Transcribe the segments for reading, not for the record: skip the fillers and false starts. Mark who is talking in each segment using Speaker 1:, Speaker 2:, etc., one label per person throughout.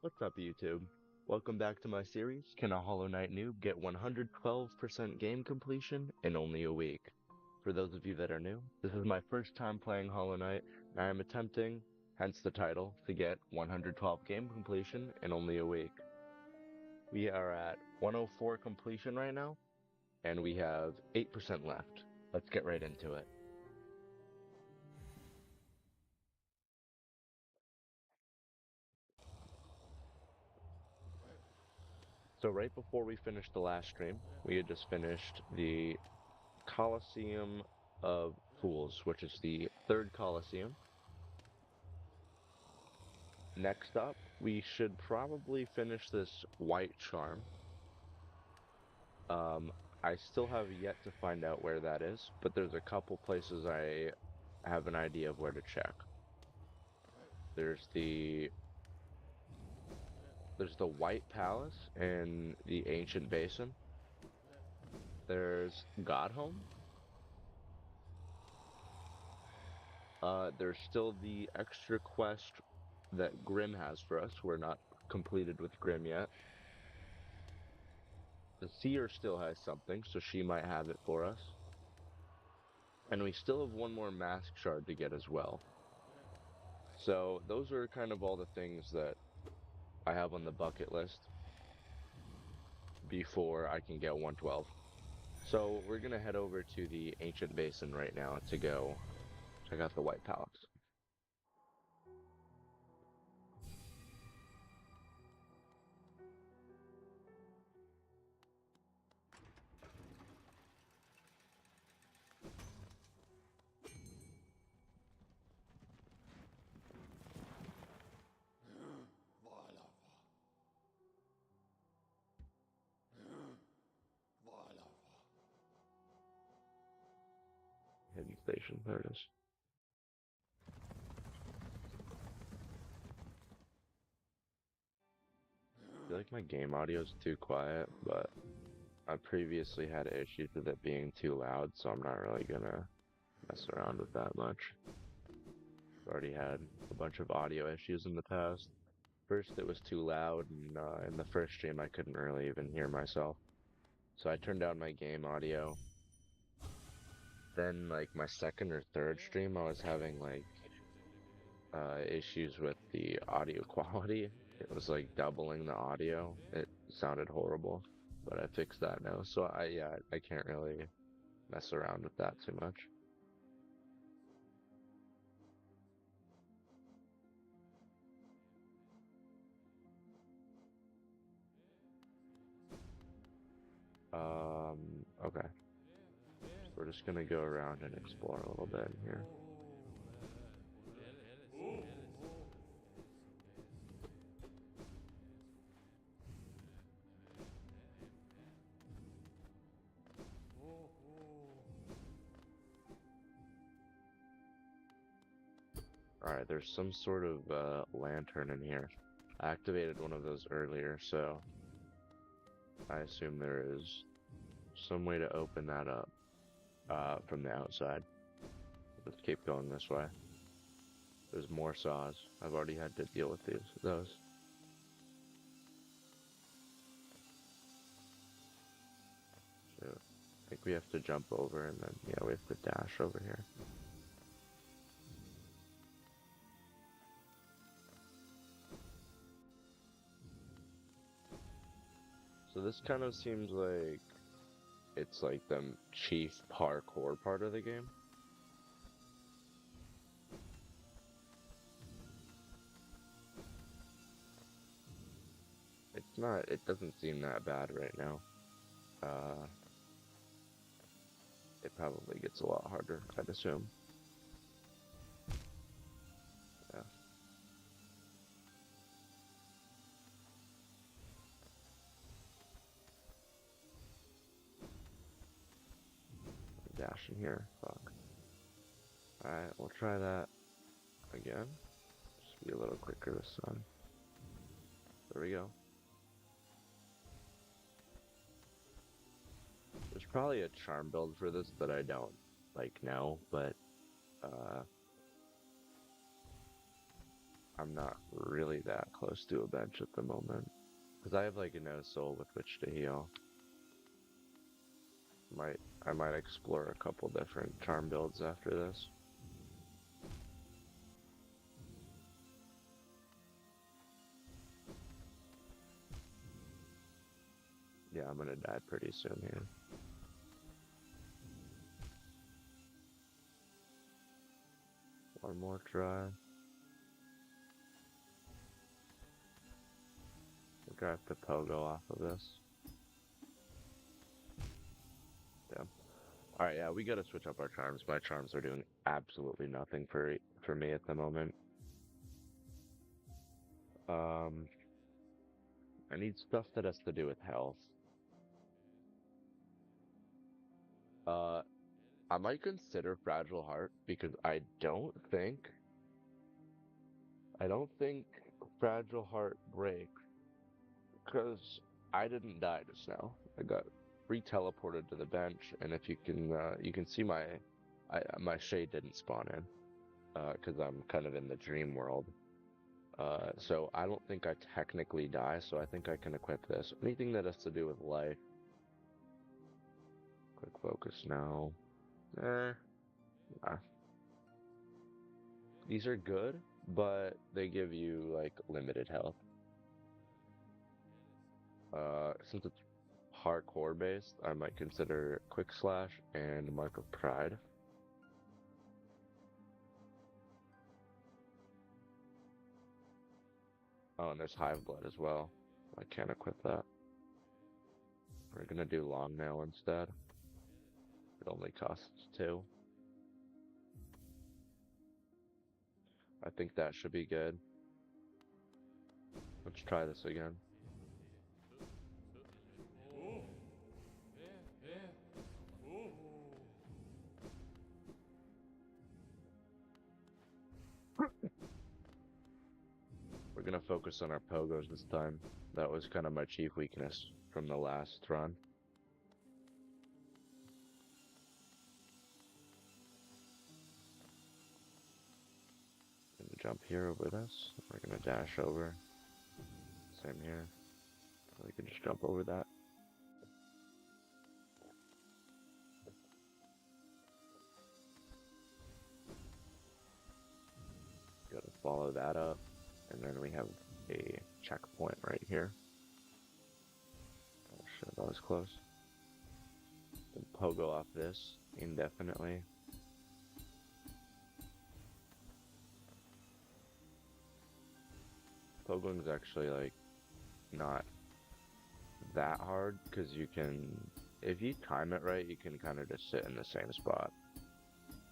Speaker 1: What's up, YouTube? Welcome back to my series, Can a Hollow Knight Noob Get 112% Game Completion in Only a Week? For those of you that are new, this is my first time playing Hollow Knight, and I am attempting, hence the title, to get 112 game completion in only a week. We are at 104 completion right now, and we have 8% left. Let's get right into it. So right before we finished the last stream, we had just finished the Colosseum of Fools, which is the third Colosseum. Next up, we should probably finish this White Charm. Um, I still have yet to find out where that is, but there's a couple places I have an idea of where to check. There's the White Palace in the Ancient Basin. There's Godhome. There's still the extra quest that Grim has for us. We're not completed with Grim yet. The Seer still has something, so she might have it for us. And we still have one more Mask Shard to get as well. So those are kind of all the things that I have on the bucket list before I can get 112. So we're going to head over to the Ancient Basin right now to go check out the White Palace. Hidden station, there it is. I feel like my game audio is too quiet, but I previously had issues with it being too loud, so I'm not really gonna mess around with that much. I've already had a bunch of audio issues in the past. First, it was too loud, and in the first stream, I couldn't really even hear myself. So I turned down my game audio. Then, like, my second or third stream, I was having, like, issues with the audio quality. It was, like, doubling the audio. It sounded horrible, but I fixed that now. So, yeah, I can't really mess around with that too much. Okay. So we're just gonna go around and explore a little bit here. Alright, there's some sort of lantern in here. I activated one of those earlier, so I assume there is some way to open that up from the outside. Let's keep going this way. There's more saws. I've already had to deal with those. So I think we have to jump over and then, yeah, we have to dash over here. So this kind of seems like it's like the chief parkour part of the game. It's not, it doesn't seem that bad right now. It probably gets a lot harder, I'd assume. Yeah. Dash in here, fuck. Alright, we'll try that again. Just be a little quicker this time. There we go. There's probably a charm build for this that I don't like know, but I'm not really that close to a bench at the moment. Because I have like no soul with which to heal. I might explore a couple different charm builds after this. Yeah, I'm gonna die pretty soon here. One more try. I think I have to pogo off of this. Yeah. Alright, yeah, we gotta switch up our charms. My charms are doing absolutely nothing for me at the moment. I need stuff that has to do with health. Uh, I might consider Fragile Heart because I don't think Fragile Heart breaks because I didn't die just now. I got re-teleported to the bench, and if you can see my shade didn't spawn in, because I'm kind of in the dream world. So I don't think I technically die, so I think I can equip this. Anything that has to do with life. Quick focus now. Nah. These are good, but they give you like limited health. Since it's hardcore based, I might consider Quick Slash and Mark of Pride. Oh, and there's Hive Blood as well. I can't equip that. We're gonna do Long Nail instead. It only costs 2. I think that should be good. Let's try this again. We're gonna focus on our pogos this time. That was kind of my chief weakness from the last run. Gonna jump here over this. We're gonna dash over. Same here. We can just jump over that. Gotta follow that up. And then we have a checkpoint right here. Oh shit, that was close. Then pogo off this indefinitely. Pogoing is actually like not that hard because you can, if you time it right, you can kind of just sit in the same spot.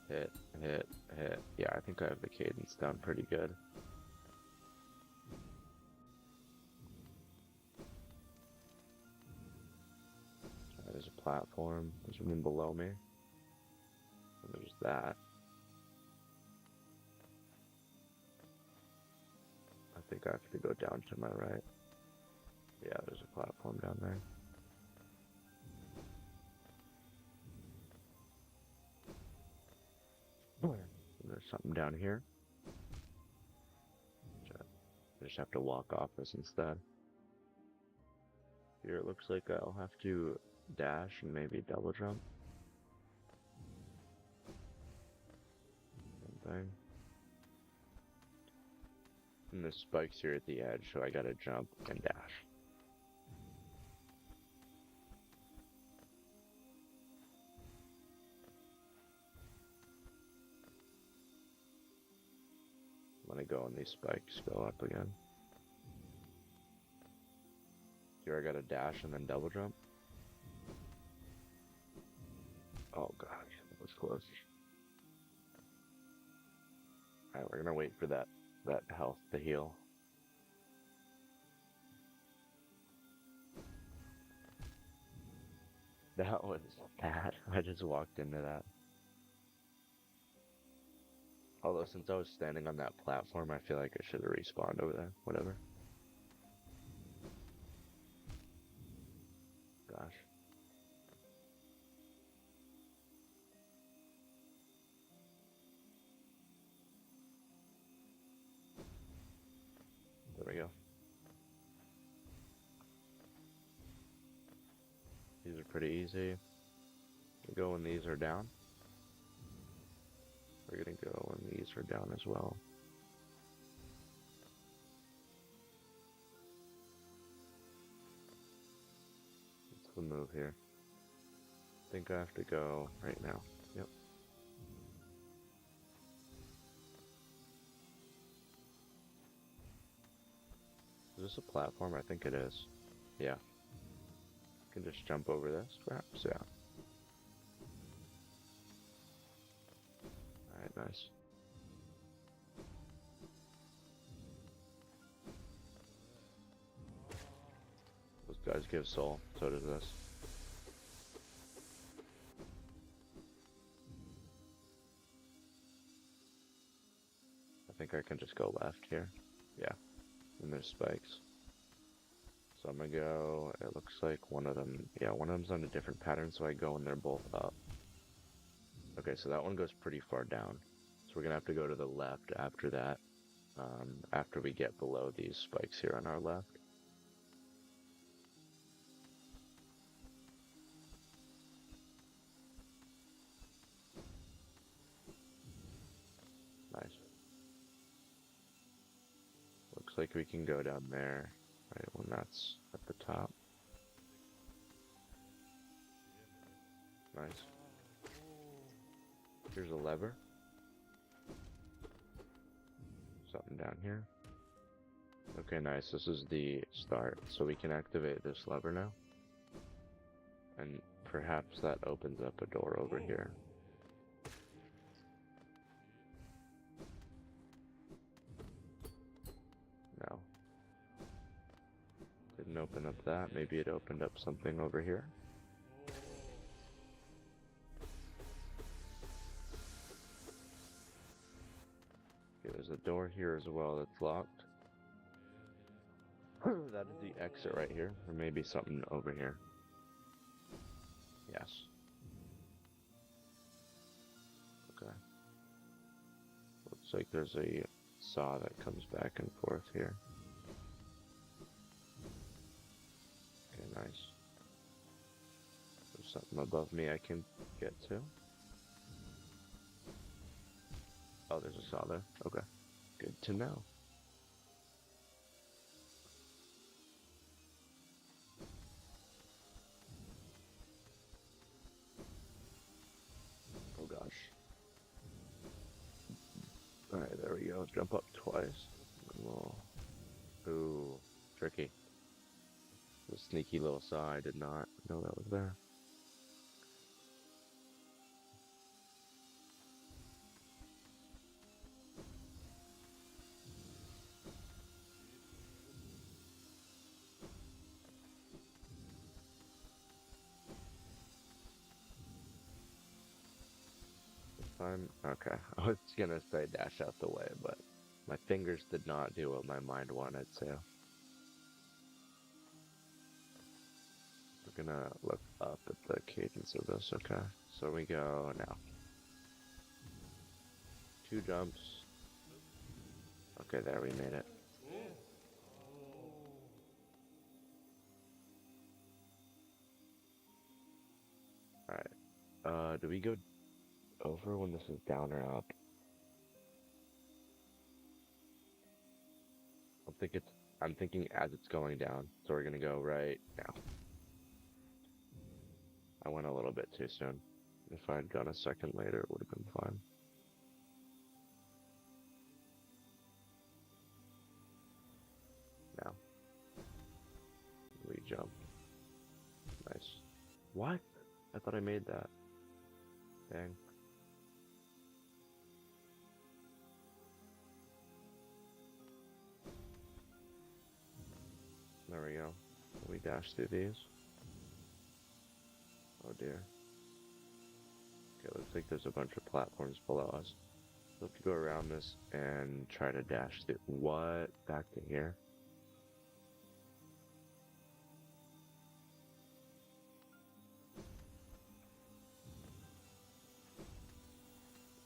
Speaker 1: Hit, hit, hit. Yeah, I think I have the cadence down pretty good. There's a platform. There's one below me. And there's that. I think I have to go down to my right. Yeah, there's a platform down there. And there's something down here. I just have to walk off this instead. Here it looks like I'll have to dash and maybe double jump. Same thing. And the spikes here at the edge, so I gotta jump and dash. When I go on these spikes, go up again. Here I gotta dash and then double jump. Oh gosh, that was close. Alright, we're gonna wait for that health to heal. That was bad. I just walked into that. Although since I was standing on that platform, I feel like I should have respawned over there. Whatever. Gosh. pretty easy. We go when these are down. We're gonna go when these are down as well. What's the move here? I think I have to go right now. Yep. Is this a platform? I think it is. Yeah. I can just jump over this, perhaps? Yeah. Alright, nice. Those guys give soul, so does this. I think I can just go left here. Yeah. And there's spikes. So I'm gonna go, it looks like one of them, yeah, one of them's on a different pattern, so I go when they're both up. Okay, so that one goes pretty far down. So we're gonna have to go to the left after that, after we get below these spikes here on our left. Nice. Looks like we can go down there, right when that's at the top. Nice. Here's a lever. Something down here. Okay, nice. This is the start. So we can activate this lever now. And perhaps that opens up a door over here. No. Didn't open up that. Maybe it opened up something over here. Okay, there's a door here as well that's locked. That is the exit right here. Or maybe something over here. Yes. Okay. Looks like there's a saw that comes back and forth here. Okay, nice. There's something above me I can get to. Oh, there's a saw there. Okay. Good to know. Oh gosh. Alright, there we go. Jump up twice. Ooh, tricky. The sneaky little saw, I did not know that was there. Okay, I was gonna say dash out the way, but my fingers did not do what my mind wanted to. We're gonna look up at the cadence of this, okay? So we go now. 2 jumps. Okay, there, we made it. Alright, do we go over when this is down or up? I'm thinking as it's going down, so we're gonna go right now. I went a little bit too soon. If I had gone a second later, it would have been fine. Now. We jump. Nice. What? I thought I made that. Dang. There we go. We dash through these. Oh dear. Okay, looks like there's a bunch of platforms below us. So we have to go around this and try to dash through. What? Back to here?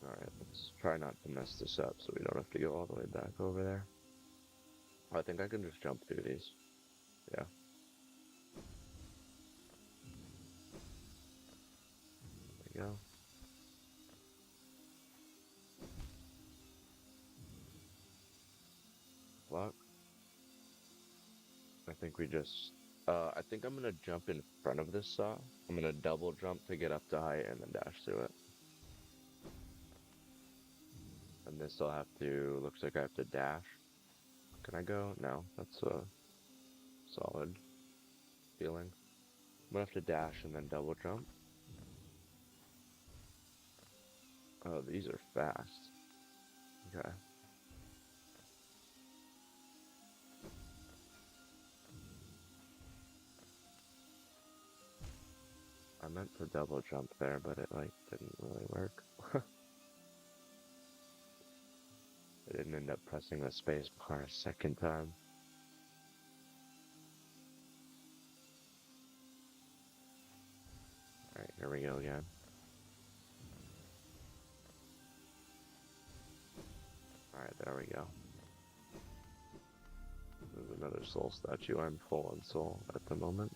Speaker 1: Alright, let's try not to mess this up so we don't have to go all the way back over there. I think I can just jump through these. Yeah. There we go. Block. I think we just, I think I'm gonna jump in front of this saw. I'm gonna double jump to get up to height and then dash through it. And this I'll have to, looks like I have to dash. Can I go? No, that's a solid feeling. I'm gonna have to dash and then double jump. Oh, these are fast. Okay. I meant to double jump there, but it like didn't really work. I didn't end up pressing the space bar a second time. Alright, here we go again. Alright, there we go. There's another soul statue. I'm full on soul at the moment.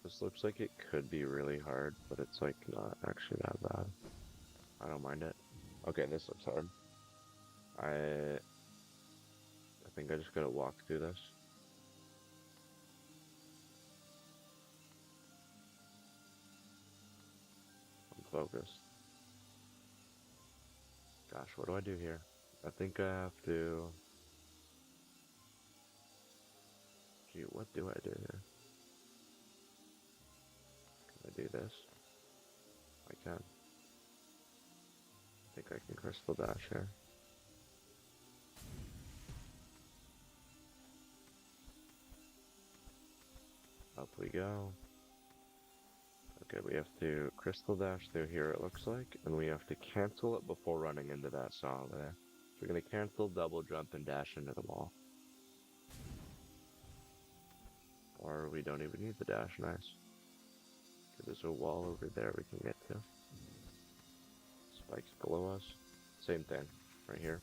Speaker 1: This looks like it could be really hard, but it's like not actually that bad. I don't mind it. Okay, this looks hard. I think I just gotta walk through this. I'm focused. Gosh, what do I do here? I think I have to... Gee, what do I do here? Can I do this? I can. I think I can crystal dash here. Up we go. Okay, we have to crystal dash through here, it looks like, and we have to cancel it before running into that saw over there. So we're gonna cancel, double jump, and dash into the wall. Or we don't even need the dash, nice. Okay, there's a wall over there we can get to. Spikes below us. Same thing, right here.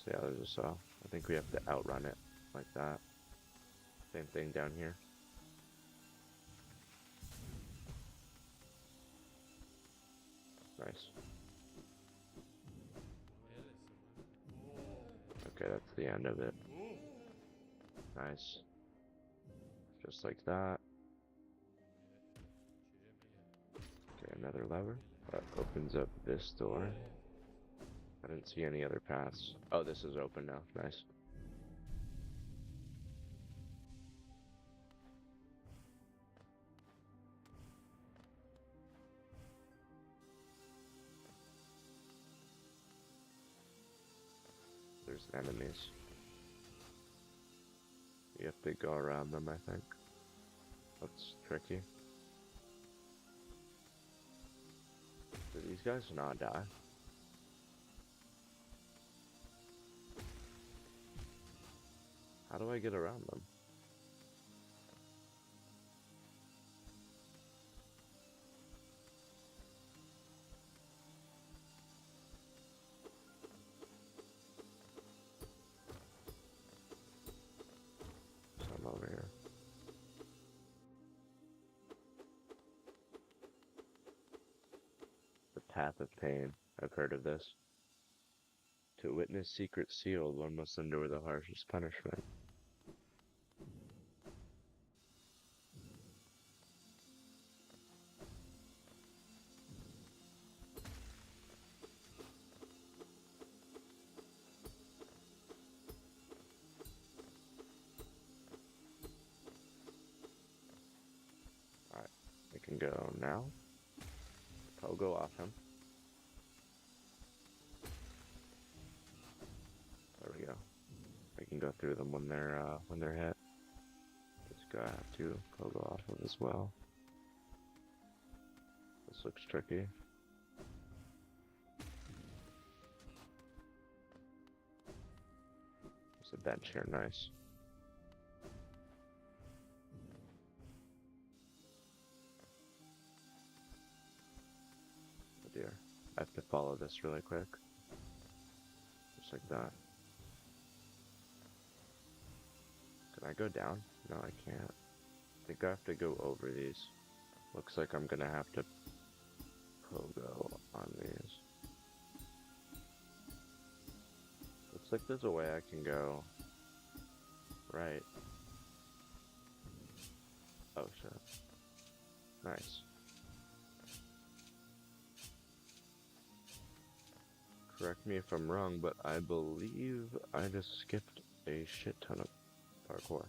Speaker 1: Yeah, there's a saw. I think we have to outrun it like that. Same thing down here. Nice. Okay, that's the end of it. Nice. Just like that. Okay, another lever. That opens up this door. I didn't see any other paths. Oh, this is open now. Nice. There's enemies. You have to go around them, I think. That's tricky. Do these guys not die? How do I get around them? Some over here. The Path of Pain. I've heard of this. To witness secret sealed, one must endure the harshest punishment. Alright, we can go now. I'll go off him. There we go. I can go through them when they're hit. This guy I have to go off of as well. This looks tricky. There's a bench here, nice. I have to follow this really quick. Just like that. Can I go down? No, I can't. I think I have to go over these. Looks like I'm gonna have to pogo on these. Looks like there's a way I can go right. Oh shit. Nice. Correct me if I'm wrong, but I believe I just skipped a shit ton of parkour.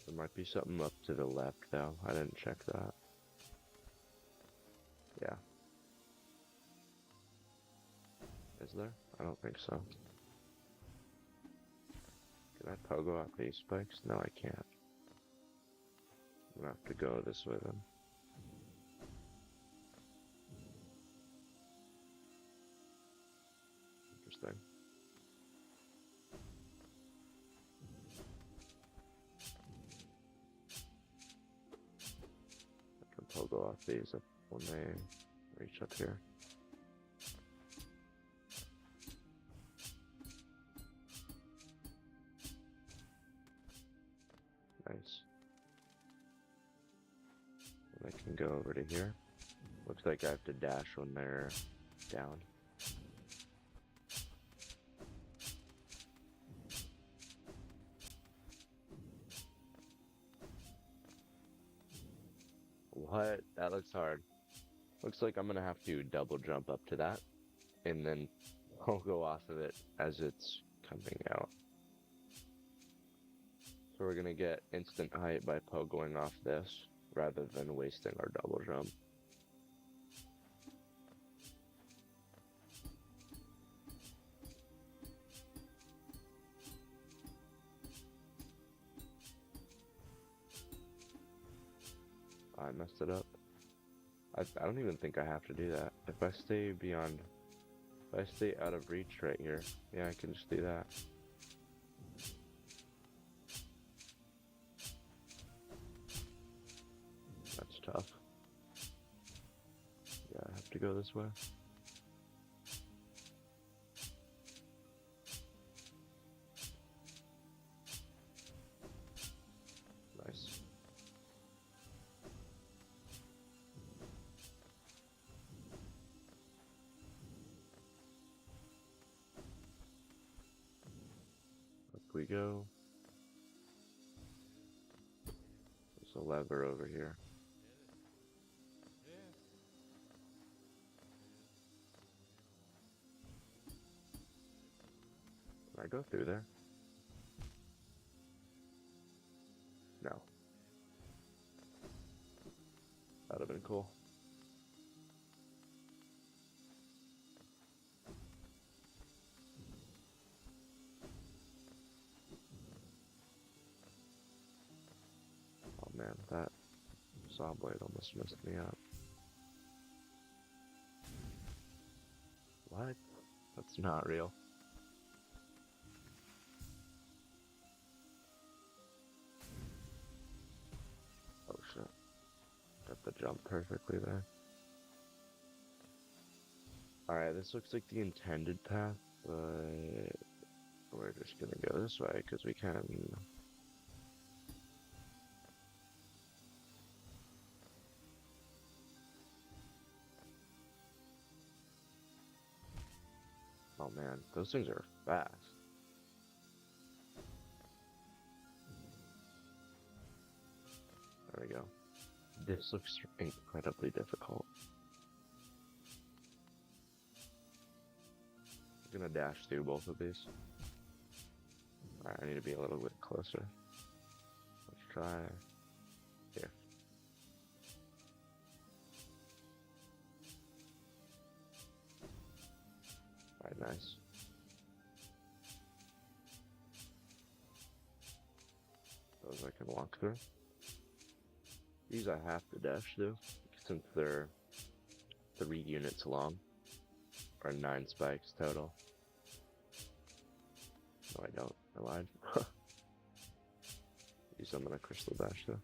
Speaker 1: There might be something up to the left though. I didn't check that. Yeah. Is there? I don't think so. Can I pogo off these spikes? No, I can't. I'm gonna have to go this way then. Interesting. I can pogo off these when they reach up here. Nice. And I can go over to here. Looks like I have to dash when they're down. What? That looks hard. Looks like I'm gonna have to double jump up to that, and then I'll go off of it as it's coming out. So we're gonna get instant height by pogoing off this, rather than wasting our double jump. I messed it up. I don't even think I have to do that. If I stay out of reach right here, yeah, I can just do that. That's tough. Yeah, I have to go this way. Nice. Up we go. There's a lever over here. Can I go through there? No. That'd have been cool. Oh man, that saw blade almost messed me up. What? That's not real. Oh shit. Got the jump perfectly there. Alright, this looks like the intended path, but we're just gonna go this way because we can. Oh man, those things are fast. There we go. This looks incredibly difficult. I'm gonna dash through both of these. Alright, I need to be a little bit closer. Let's try here. Alright, nice. Those I can walk through. These I have to dash through, since they're 3 units long. Or 9 spikes total. No, I don't. I lied. Use them in a crystal dash though.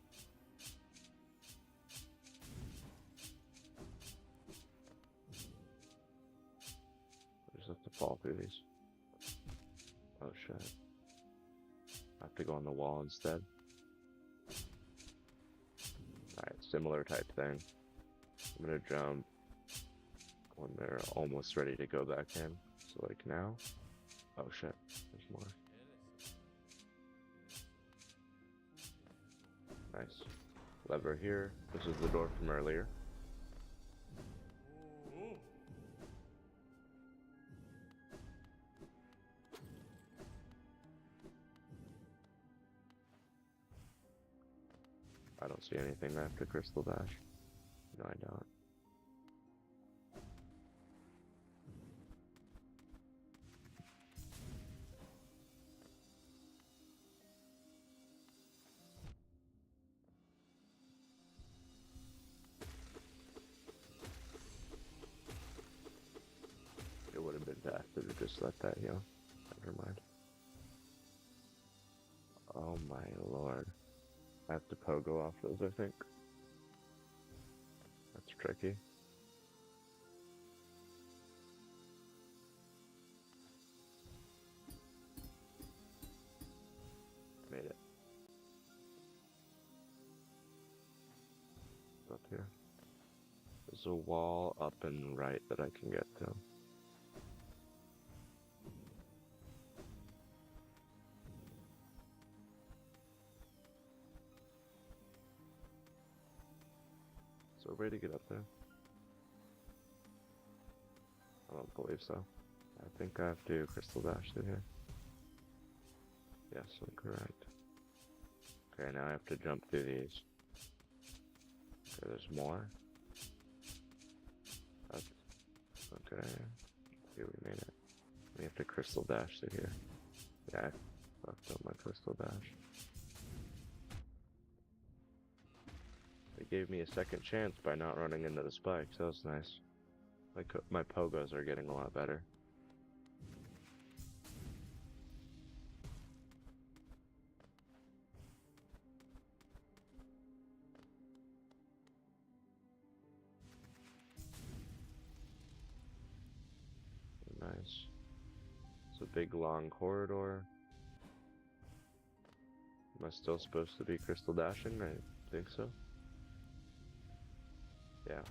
Speaker 1: I just have to fall through these. Oh shit. I have to go on the wall instead. Alright, similar type thing. I'm gonna jump when they're almost ready to go back in. So like now. Oh shit, there's more. Nice. Lever here. This is the door from earlier. I don't see anything after crystal dash. No, I don't. It would have been faster to just let that heal. Never mind. Oh my lord. I have to pogo off those, I think. That's tricky. Made it. Up here. There's a wall up and right that I can get to. Is there a way to get up there? I don't believe so. I think I have to crystal dash through here. Yes, I'm correct. Okay, now I have to jump through these. Okay, there's more. That's okay. Here, we made it. We have to crystal dash through here. Yeah, I fucked up my crystal dash. They gave me a second chance by not running into the spikes. That was nice. My pogos are getting a lot better. Nice. It's a big long corridor. Am I still supposed to be crystal dashing? I think so. Yeah.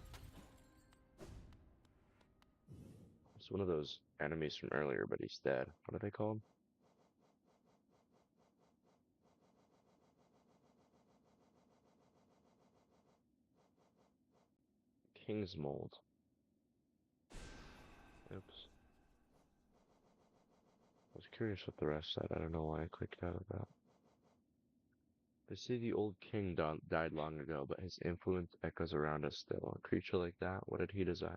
Speaker 1: It's one of those enemies from earlier, but he's dead. What are they called? King's Mold. Oops. I was curious what the rest said. I don't know why I clicked out of that. They say the old king died long ago, but his influence echoes around us still. A creature like that, what did he desire?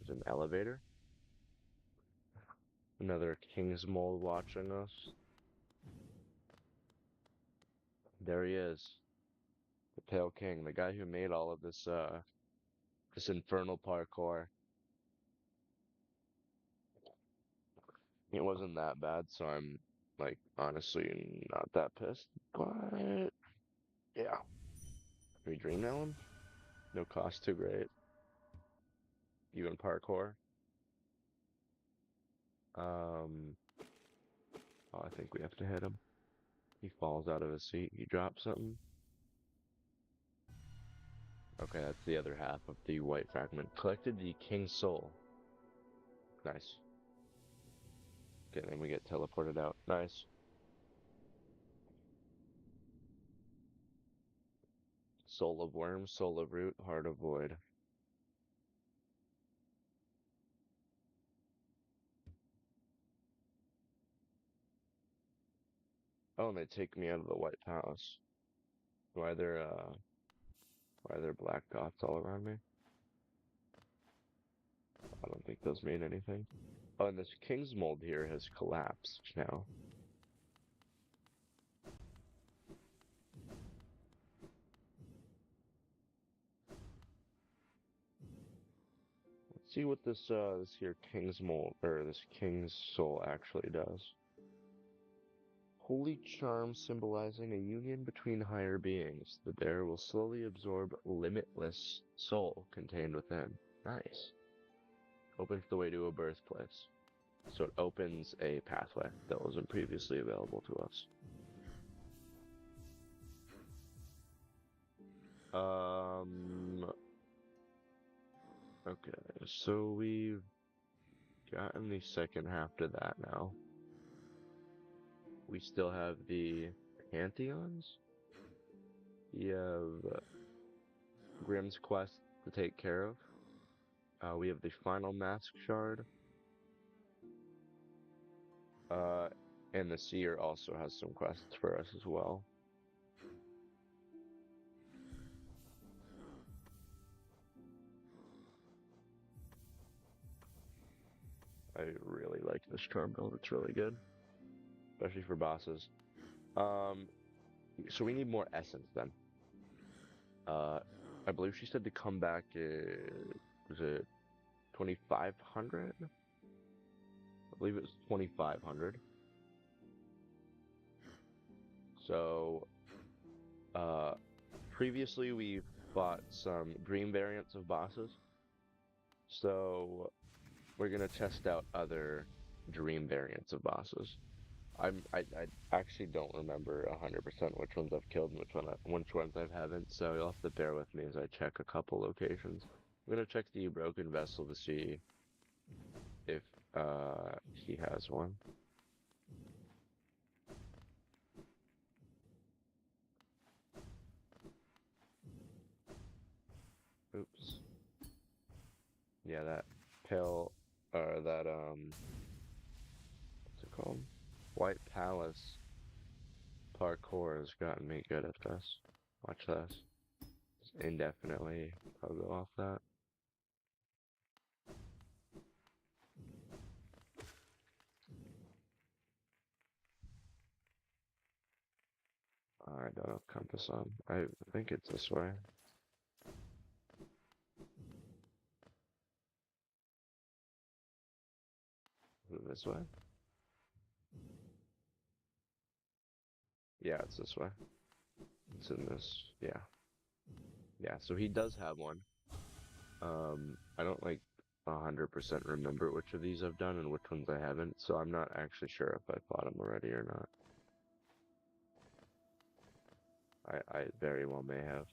Speaker 1: There's an elevator? Another King's Mold watching us. There he is. The Pale King, the guy who made all of this infernal parkour. It wasn't that bad, so I'm, like, honestly not that pissed. But, yeah. Can we dream that one? No cost too great. Even parkour. Um, oh, I think we have to hit him. He falls out of his seat. He drops something. Okay, that's the other half of the white fragment. Collected the King's Soul. Nice. Okay, then we get teleported out. Nice. Soul of Worm, Soul of Root, Heart of Void. Oh, and they take me out of the White Palace. Why there black dots all around me? I don't think those mean anything. Oh, and this King's Mold here has collapsed now. Let's see what this here King's Mold, or this King's Soul actually does. Holy charm symbolizing a union between higher beings. The bear will slowly absorb limitless soul contained within. Nice. Opens the way to a birthplace. So it opens a pathway that wasn't previously available to us. Okay, so we've gotten the second half to that now. We still have the Pantheons. We have Grimm's quest to take care of. We have the final Mask Shard. And the Seer also has some quests for us as well. I really like this charm build, it's really good. Especially for bosses. So we need more essence then. I believe she said to come back, was it 2,500? I believe it was 2,500. So, previously we fought some dream variants of bosses. So, we're gonna test out other dream variants of bosses. I actually don't remember 100% which ones I've killed and which ones I haven't, so you'll have to bear with me as I check a couple locations. I'm gonna check the Broken Vessel to see if he has one. Oops. Yeah, that pale, that what's it called? White Palace parkour has gotten me good at this. Watch this. Just indefinitely, I'll go off that. I don't have compass on. I think it's this way. Is it this way? Yeah, it's this way. It's in this, yeah. Yeah, so he does have one. I don't like 100% remember which of these I've done and which ones I haven't, so I'm not actually sure if I fought him already or not. I very well may have.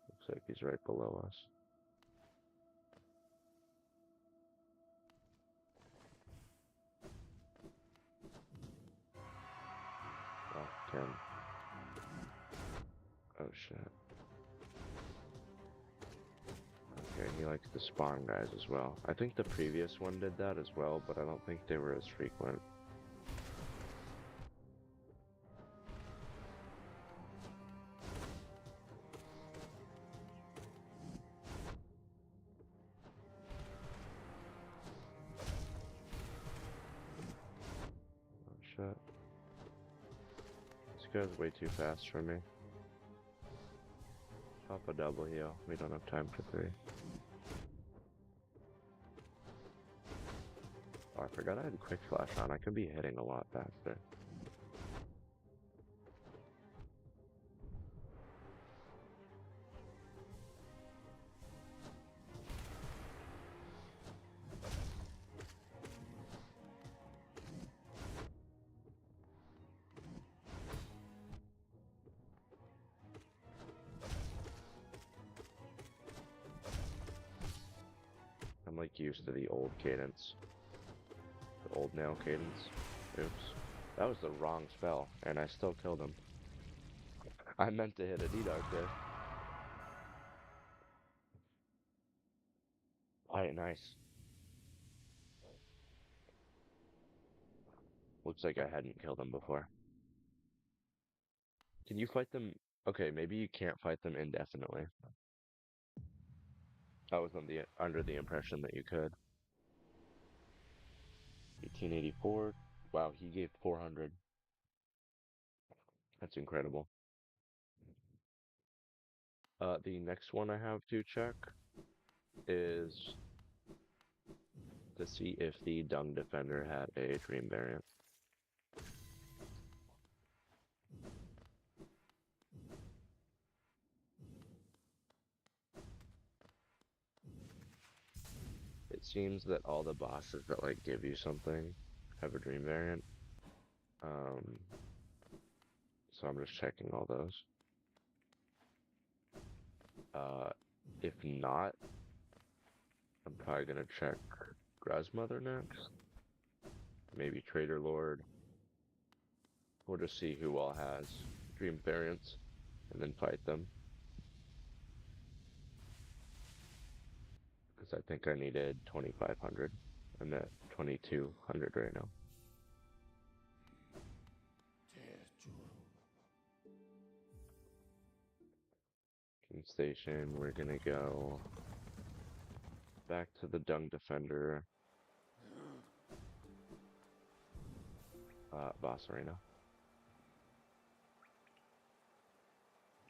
Speaker 1: Looks like he's right below us. Oh, Ken. Oh shit. Okay, he likes to spawn guys as well. I think the previous one did that as well, but I don't think they were as frequent. Oh shit. This guy's way too fast for me. Pop a double heal. We don't have time for 3. Oh, I forgot I had quick flash on. I could be hitting a lot faster. I'm like used to the old cadence. The old nail cadence. Oops. That was the wrong spell, and I still killed him. I meant to hit a D-Dog there. Alright, nice. Looks like I hadn't killed them before. Can you fight them? Okay, maybe you can't fight them indefinitely. I was under the impression that you could. 1884. Wow, he gave 400. That's incredible. The next one I have to check is to see if the Dung Defender had a Dream variant. It seems that all the bosses that like give you something have a Dream variant. So I'm just checking all those. If not, I'm probably gonna check Grasmother next. Maybe Trader Lord. We'll just see who all has Dream variants and then fight them. Because I think I needed 2,500. I'm at 2,200 right now. King Station, we're gonna go back to the Dung Defender boss arena.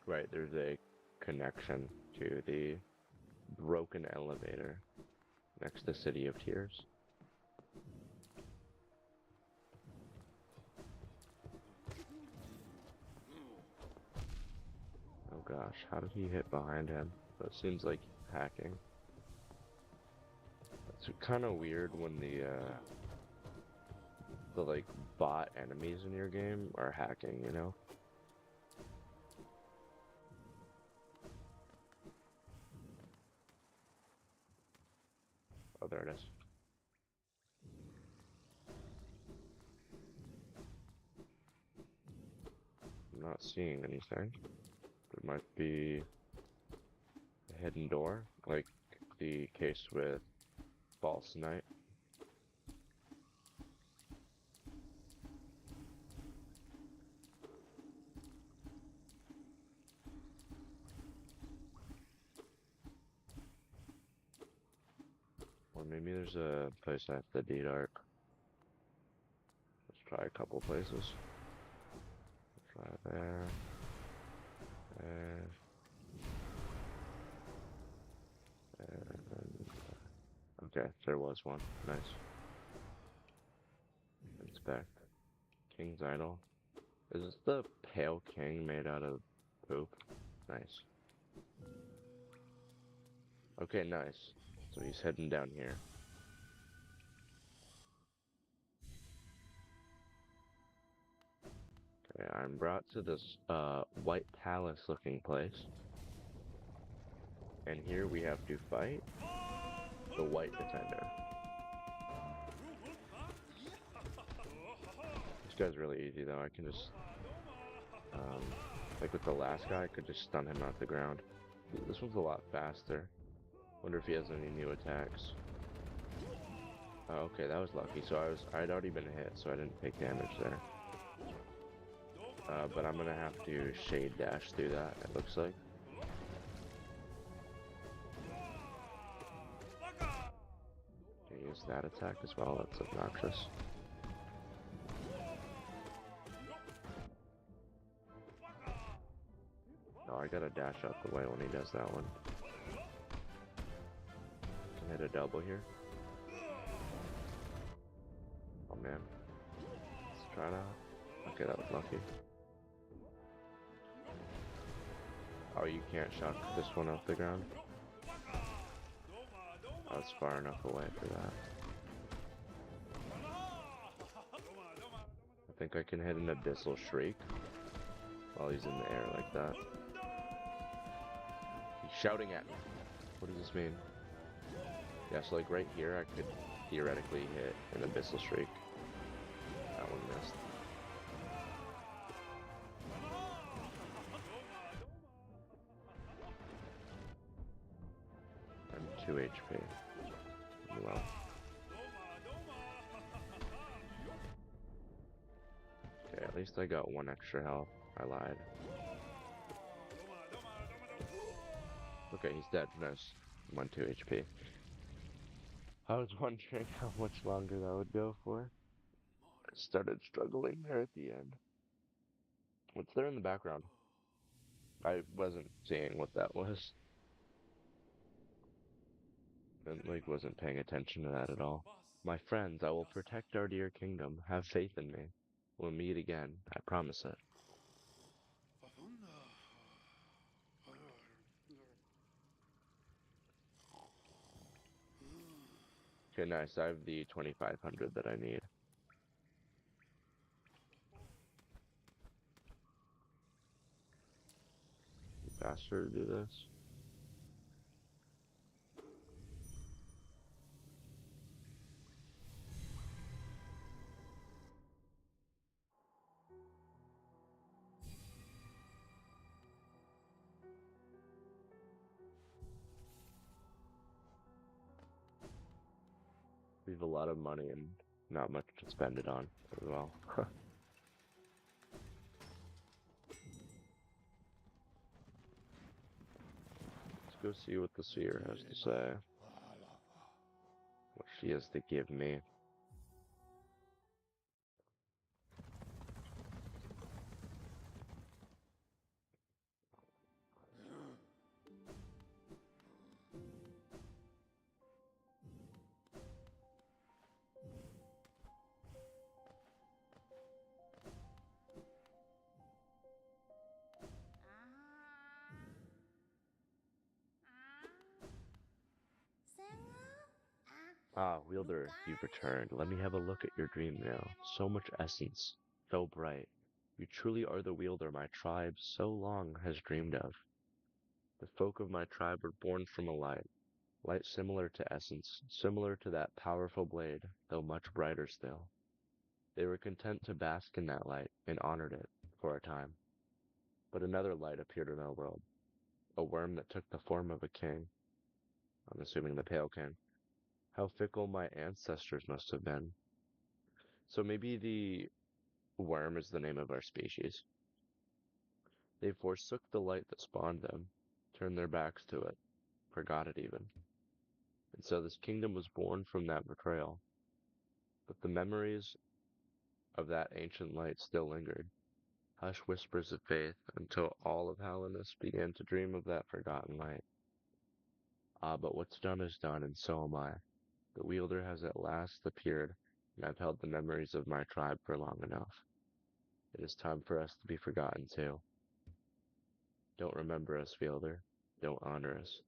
Speaker 1: Right, there's a connection to the broken elevator next to City of Tears. Oh gosh, how did he hit behind him? That seems like hacking. It's kind of weird when the like bot enemies in your game are hacking, you know? Oh, there it is. I'm not seeing anything. There might be a hidden door, like the case with Hollow Knight. Or maybe there's a place I have to de-dark. Let's try a couple places. Try there. There. And, okay, there was one. Nice. Inspect. King's Idol. Is this the pale king made out of poop? Nice. Okay, nice. So he's heading down here. Okay, I'm brought to this white palace looking place. And here we have to fight the White Defender. This guy's really easy though. I can just, like with the last guy, I could just stun him off the ground. This one's a lot faster. Wonder if he has any new attacks. Oh, okay, that was lucky. So I'd already been hit, so I didn't take damage there. But I'm gonna have to shade dash through that, it looks like. Okay, use that attack as well, that's obnoxious. No, I gotta dash out the way when he does that one. Can hit a double here. Oh man. Let's try it out. Okay, that was lucky. Oh, you can't shock this one off the ground? I was far enough away for that. I think I can hit an Abyssal Shriek while he's in the air like that. He's shouting at me. What does this mean? Yeah, so like right here I could theoretically hit an Abyssal Shriek. That one missed. I'm 2 HP. Well. Okay, at least I got 1 extra health. I lied. Okay, he's dead. Nice. 1-2 HP. I was wondering how much longer that would go for. I started struggling there at the end. What's there in the background? I wasn't seeing what that was. And, like, wasn't paying attention to that at all. My friends, I will protect our dear kingdom. Have faith in me. We'll meet again. I promise it. Okay, nice. I have the 2500 that I need. Faster to do this. We have a lot of money and not much to spend it on as well. Let's go see what the seer has to say. What she has to give me. Ah, Wielder, you've returned. Let me have a look at your dream now. So much essence, so bright. You truly are the Wielder my tribe so long has dreamed of. The folk of my tribe were born from a light similar to essence, similar to that powerful blade, though much brighter still. They were content to bask in that light and honored it for a time. But another light appeared in our world, a worm that took the form of a king. I'm assuming the Pale King. How fickle my ancestors must have been. So maybe the worm is the name of our species. They forsook the light that spawned them, turned their backs to it, forgot it even. And so this kingdom was born from that betrayal. But the memories of that ancient light still lingered, hush whispers of faith, until all of Hallowness began to dream of that forgotten light. Ah, but what's done is done, and so am I. The Wielder has at last appeared, and I've held the memories of my tribe for long enough. It is time for us to be forgotten too. Don't remember us, Wielder. Don't honor us.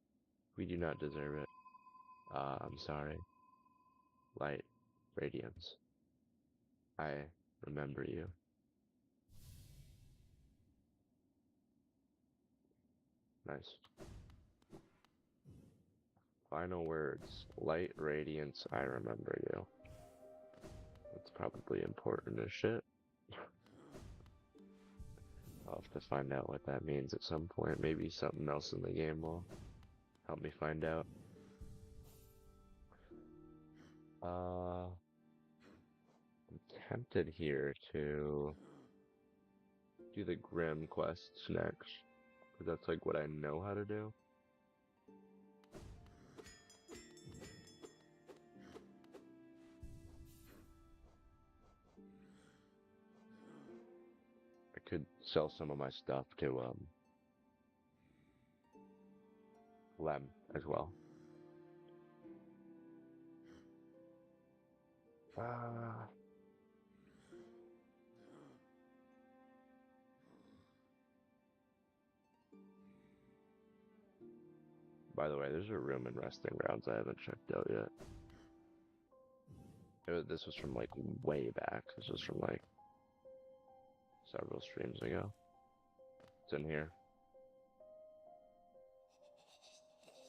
Speaker 1: We do not deserve it. Ah, I'm sorry. Light, Radiance. I remember you. Nice. Final words. Light, Radiance, I remember you. That's probably important as shit. I'll have to find out what that means at some point. Maybe something else in the game will help me find out. I'm tempted here to do the Grim quests next, because that's like what I know how to do. I could sell some of my stuff to Lem as well. By the way, there's a room in Resting Grounds I haven't checked out yet. This was from like way back. This was from like several streams ago. It's in here.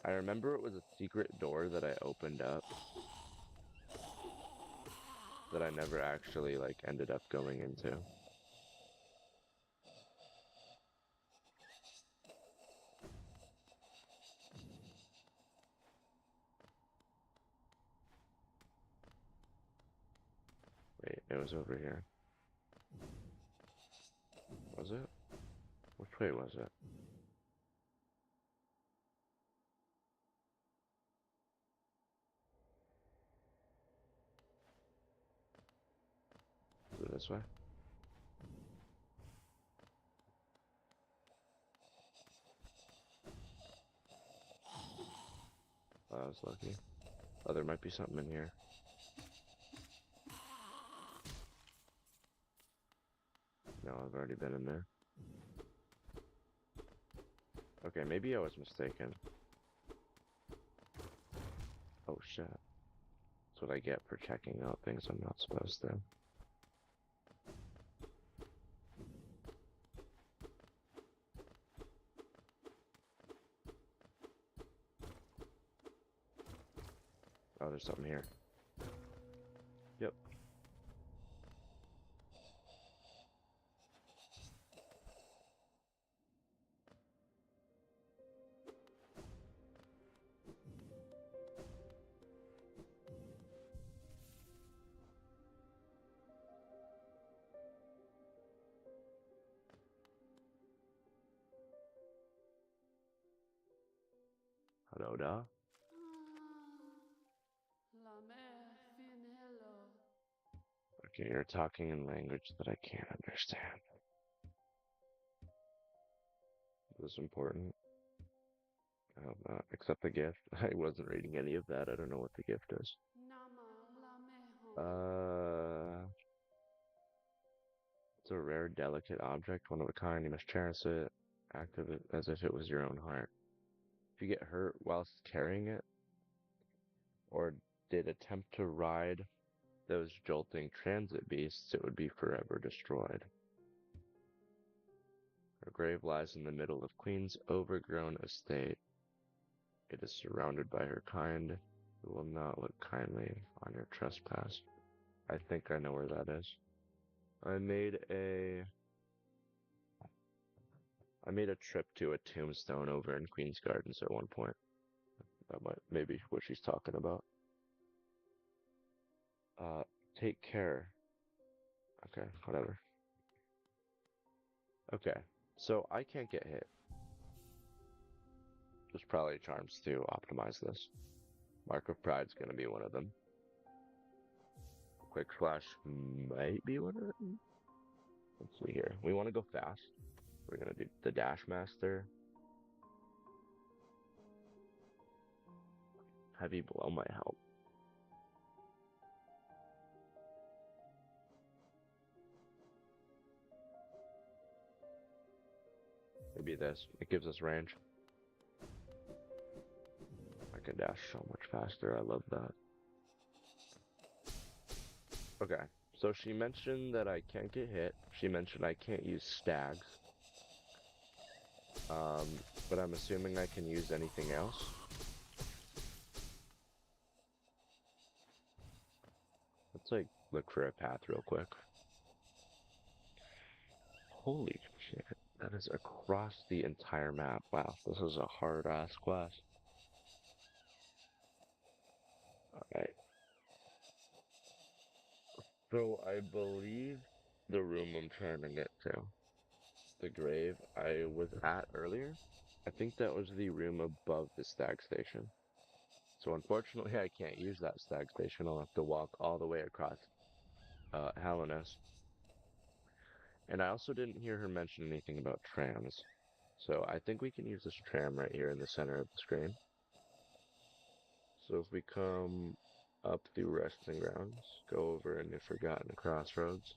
Speaker 1: I remember it was a secret door that I opened up that I never actually like ended up going into. Wait, it was over here. Was it? Which way was it? Was it this way? Oh, I was lucky. Oh, there might be something in here. No, I've already been in there. Okay, maybe I was mistaken. Oh shit. That's what I get for checking out things I'm not supposed to. Oh, there's something here. Yep. Hello, da. Okay, you're talking in language that I can't understand. This is important. I hope not. Except the gift. I wasn't reading any of that. I don't know what the gift is. It's a rare, delicate object, one of a kind. You must cherish it, act of it as if it was your own heart. If you get hurt whilst carrying it, or did attempt to ride those jolting transit beasts, it would be forever destroyed. Her grave lies in the middle of Queen's overgrown estate. It is surrounded by her kind, who will not look kindly on your trespass. I think I know where that is. I made a trip to a tombstone over in Queen's Gardens at one point. That might maybe what she's talking about. Take care. Okay, whatever. Okay, so I can't get hit. There's probably charms to optimize this. Mark of Pride's gonna be one of them. Quick Slash might be one of them. Let's see here. We want to go fast. We're gonna do the Dash Master. Heavy Blow might help. Maybe this. It gives us range. I can dash so much faster. I love that. Okay. So she mentioned that I can't get hit. She mentioned I can't use stags. But I'm assuming I can use anything else. Let's like look for a path real quick. Holy shit. That is across the entire map. Wow, this is a hard-ass quest. Alright. So I believe the room I'm trying to get to, the grave I was at earlier, I think that was the room above the stag station. So unfortunately I can't use that stag station. I'll have to walk all the way across Hallownest. And I also didn't hear her mention anything about trams. So I think we can use this tram right here in the center of the screen. So if we come up through Resting Grounds, go over into Forgotten Crossroads,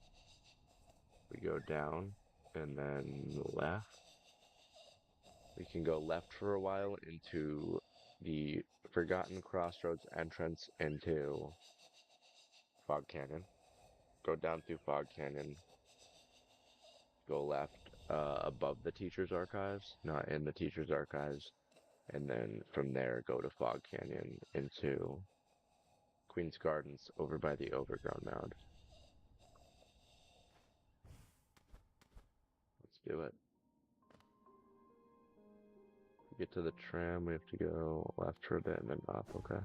Speaker 1: we go down and then left. We can go left for a while into the Forgotten Crossroads entrance into Fog Canyon. Go down through Fog Canyon, go left above the Teacher's Archives, not in the Teacher's Archives, and then from there go to Fog Canyon into Queen's Gardens over by the Overgrown Mound. Let's do it. To get to the tram, we have to go left for a bit and then up, okay?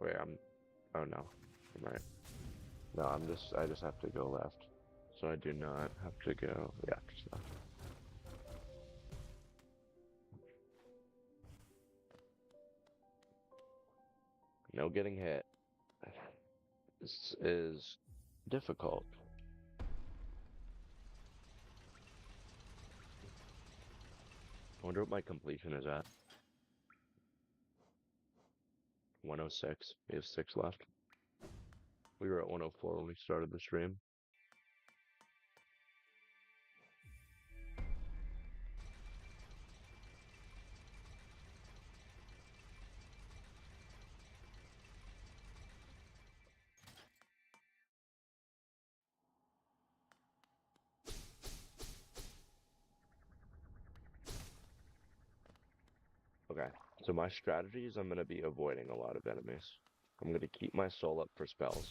Speaker 1: Wait, oh no. I'm right. No, I just have to go left. So I do not have to go, yeah, just left. No getting hit. This is difficult. I wonder what my completion is at. 106. We have 6 left. We were at 104 when we started the stream. Okay, so my strategy is I'm going to be avoiding a lot of enemies. I'm going to keep my soul up for spells.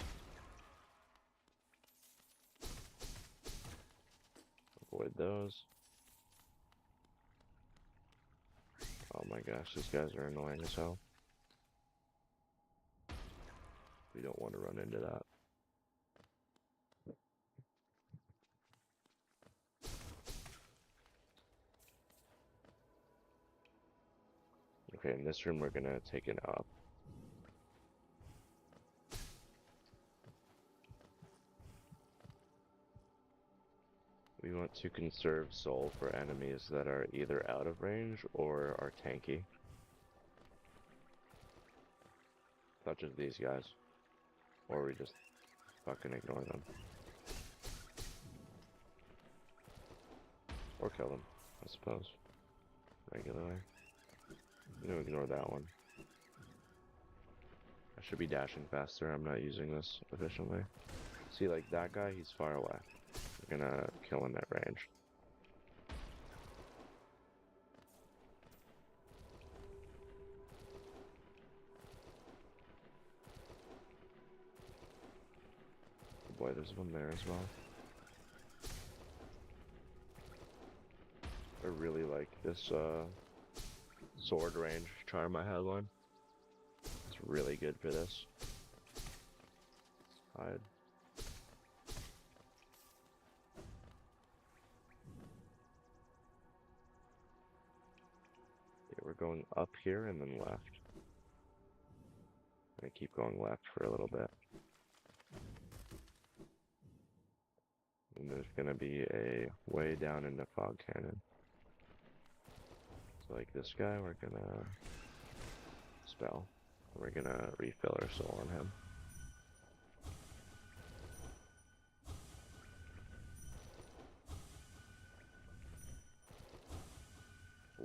Speaker 1: Avoid those. Oh my gosh, these guys are annoying as hell. We don't want to run into that. Okay, in this room we're going to take it up. We want to conserve soul for enemies that are either out of range or are tanky. Such as these guys. Or we just fucking ignore them. Or kill them, I suppose. Regularly. I'm gonna ignore that one. I should be dashing faster, I'm not using this efficiently. See, like that guy, he's far away. We're gonna kill him at range. Oh boy, there's one there as well. I really like this sword range charm I had one. It's really good for this. Hide. Okay, we're going up here and then left. I'm gonna keep going left for a little bit. And there's gonna be a way down into Fog Cannon. So like this guy, we're gonna spell. We're gonna refill our soul on him.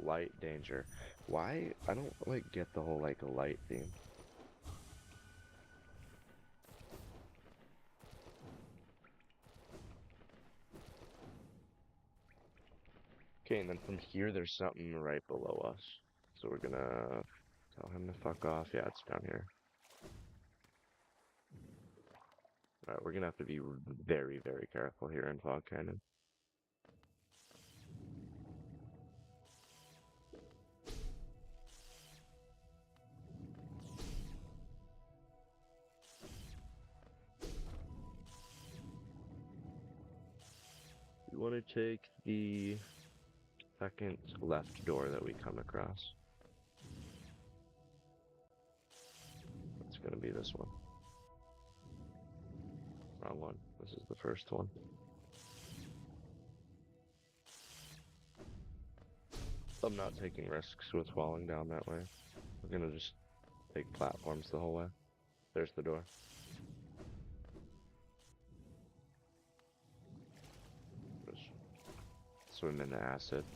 Speaker 1: Light danger. Why? I don't like get the whole like light theme. Okay, and then from here there's something right below us. So we're gonna tell him to fuck off. Yeah, it's down here. Alright, we're gonna have to be very, very careful here in Fog Cannon. We want to take the second left door that we come across. It's gonna be this one. Wrong one. This is the first one. I'm not taking risks with falling down that way. We're gonna just take platforms the whole way. There's the door. Just swim in the acid.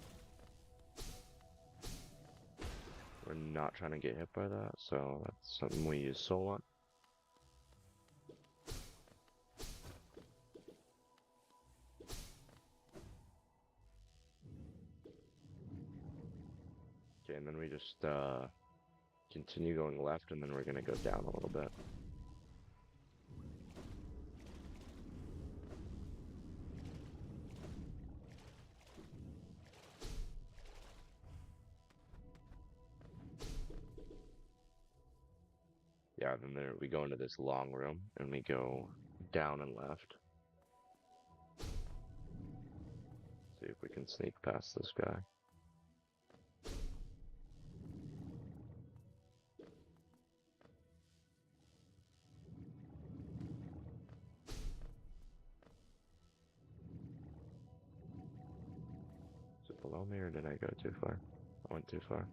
Speaker 1: We're not trying to get hit by that, so that's something we use soul on. Okay, and then we just continue going left, and then we're gonna go down a little bit. Yeah, then there we go into this long room, and we go down and left. See if we can sneak past this guy. Is it below me, or did I go too far? I went too far.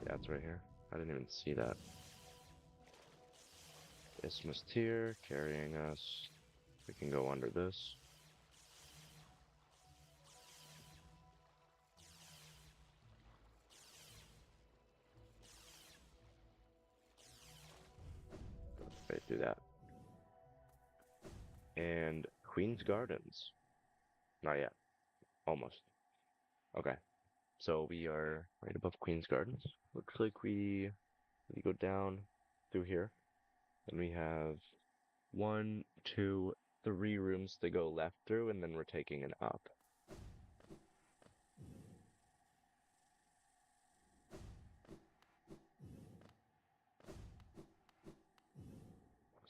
Speaker 1: Yeah, it's right here. I didn't even see that. Isthmus tier carrying us. We can go under this. Right, do that. And Queen's Gardens. Not yet. Almost. Okay. So we are right above Queen's Gardens. Looks like we go down through here. And we have 1, 2, 3 rooms to go left through, and then we're taking an up.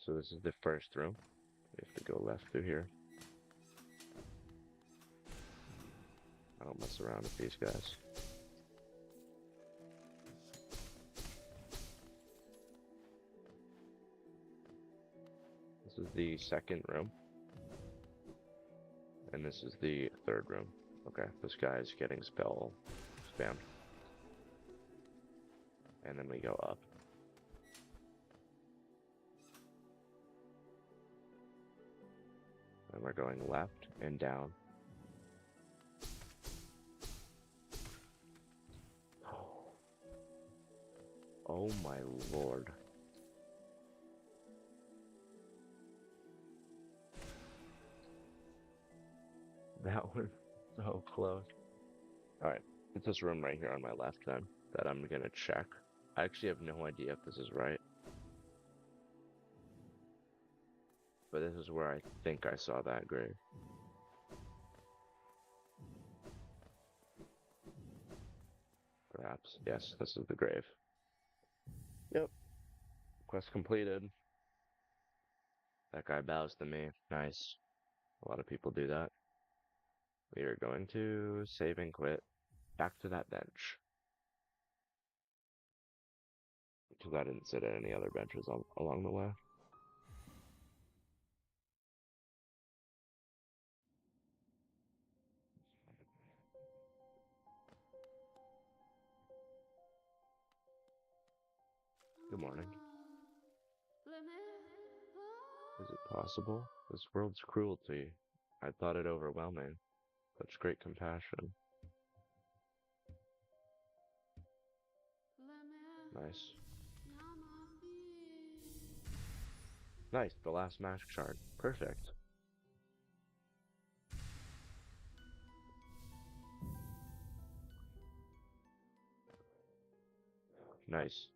Speaker 1: So this is the first room. We have to go left through here. I don't mess around with these guys. This is the second room. And this is the third room. Okay, this guy's getting spell spammed. And then we go up. And we're going left and down. Oh my lord. That was so close. Alright, it's this room right here on my left then that I'm gonna check. I actually have no idea if this is right. But this is where I think I saw that grave. Perhaps. Yes, this is the grave. Yep. Quest completed. That guy bows to me. Nice. A lot of people do that. We are going to save and quit. Back to that bench. Because I didn't sit at any other benches along the way. Good morning. Is it possible? This world's cruelty. I thought it overwhelming. Such great compassion. Nice. Nice, the last mask shard. Perfect. Nice.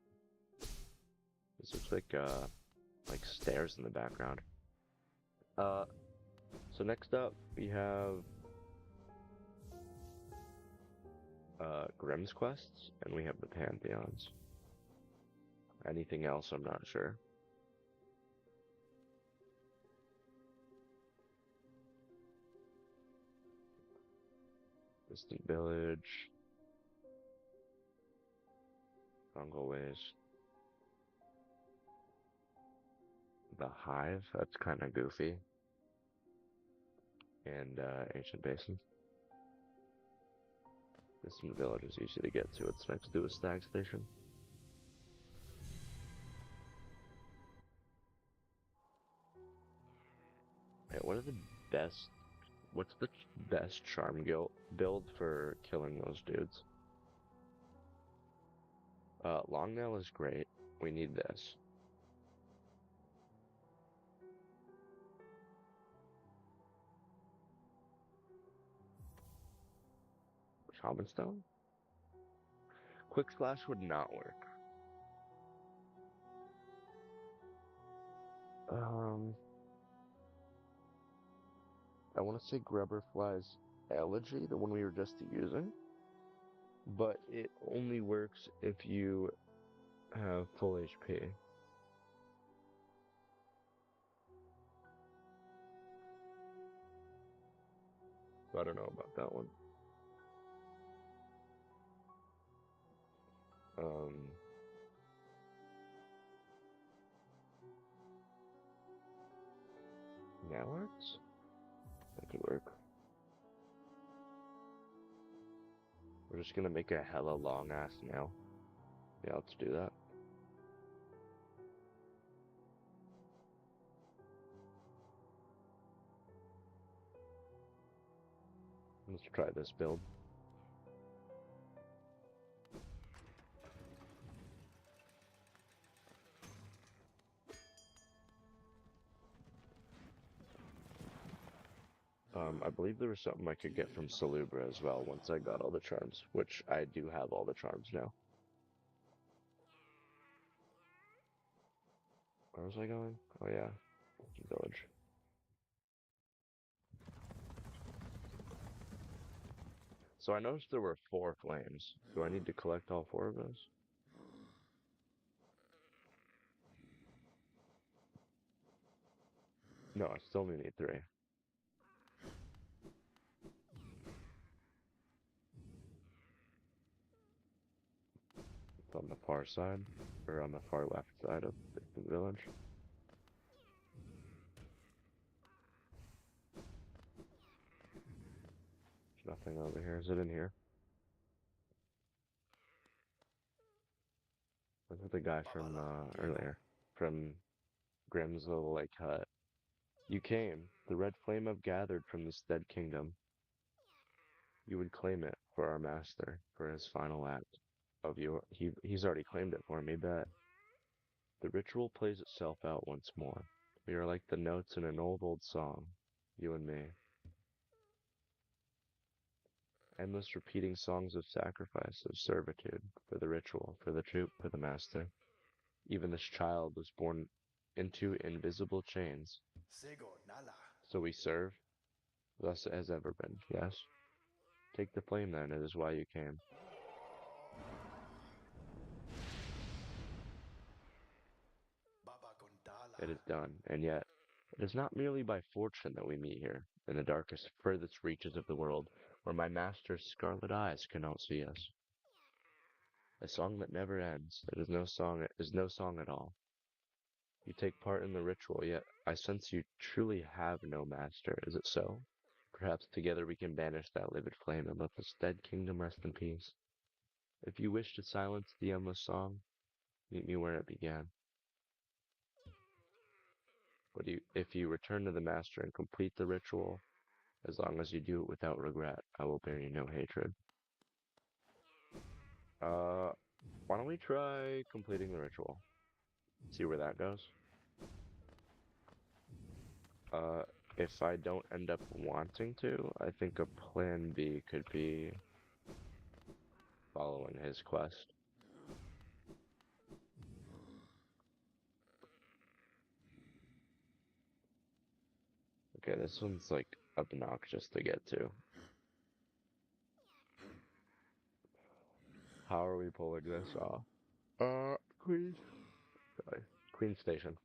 Speaker 1: This looks like stairs in the background. So next up we have Grimm's quests, and we have the Pantheons. Anything else, I'm not sure. Distant Village. Fungal Waste. The Hive, that's kind of goofy. And Ancient Basin. Distant Village is easy to get to. It's next to a stag station. Hey, what's the best charm build for killing those dudes? Long nail is great. We need this. Shaman Stone? Quick Slash would not work. I want to say Grubberfly's Elegy, the one we were just using, but it only works if you have full HP. So I don't know about that one. Now works? That could work. We're just gonna make a hella long ass nail. Yeah, let's do that. Let's try this build. I believe there was something I could get from Salubra as well once I got all the charms, which I do have all the charms now. Where was I going? Oh yeah, village. So I noticed there were 4 flames. Do I need to collect all 4 of those? No, I still only need 3. It's on the far side, or on the far left side of the village. There's nothing over here. Is it in here? Was it the guy from earlier? From Grimm's little like hut. You came. The red flame I've gathered from this dead kingdom. You would claim it for our master, for his final act. Of you, he's already claimed it for me, bet. The ritual plays itself out once more. We are like the notes in an old song, you and me. Endless repeating songs of sacrifice, of servitude, for the ritual, for the troop, for the master. Even this child was born into invisible chains. So we serve, thus it has ever been, yes? Take the flame then, it is why you came. It is done, and yet, it is not merely by fortune that we meet here, in the darkest, furthest reaches of the world, where my master's scarlet eyes cannot see us. A song that never ends, it is no song at all. You take part in the ritual, yet I sense you truly have no master, is it so? Perhaps together we can banish that livid flame and let this dead kingdom rest in peace. If you wish to silence the endless song, meet me where it began. But if you return to the master and complete the ritual, as long as you do it without regret, I will bear you no hatred. Why don't we try completing the ritual? See where that goes. If I don't end up wanting to, I think a plan B could be following his quest. Okay, this one's like obnoxious to get to. How are we pulling this off? Queen. Sorry, Queen Station.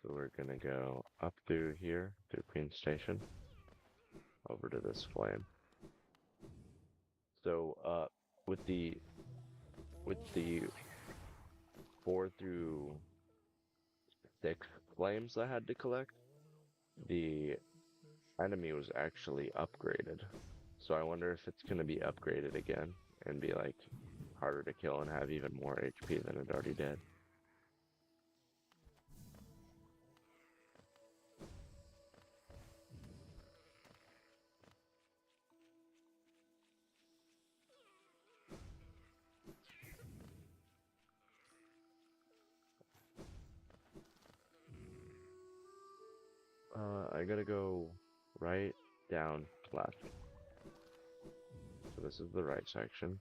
Speaker 1: So we're gonna go up through here, through Queen Station, over to this flame. So, with the 4 through 6 flames I had to collect, the enemy was actually upgraded. So I wonder if it's gonna be upgraded again and be like harder to kill and have even more HP than it already did. I gotta go right down, left. So this is the right section.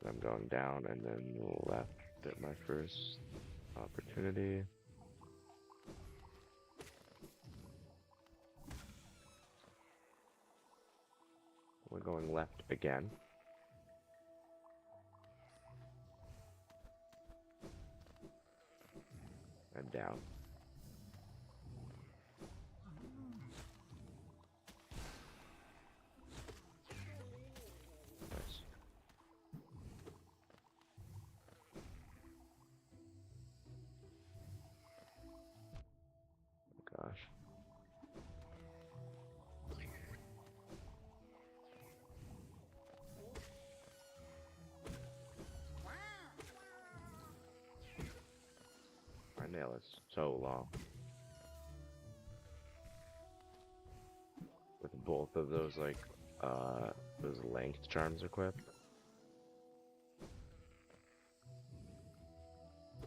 Speaker 1: And I'm going down and then left at my first opportunity. We're going left again. And down. Nice. Oh gosh. My nail is so long. With both of those, like, those length charms equipped.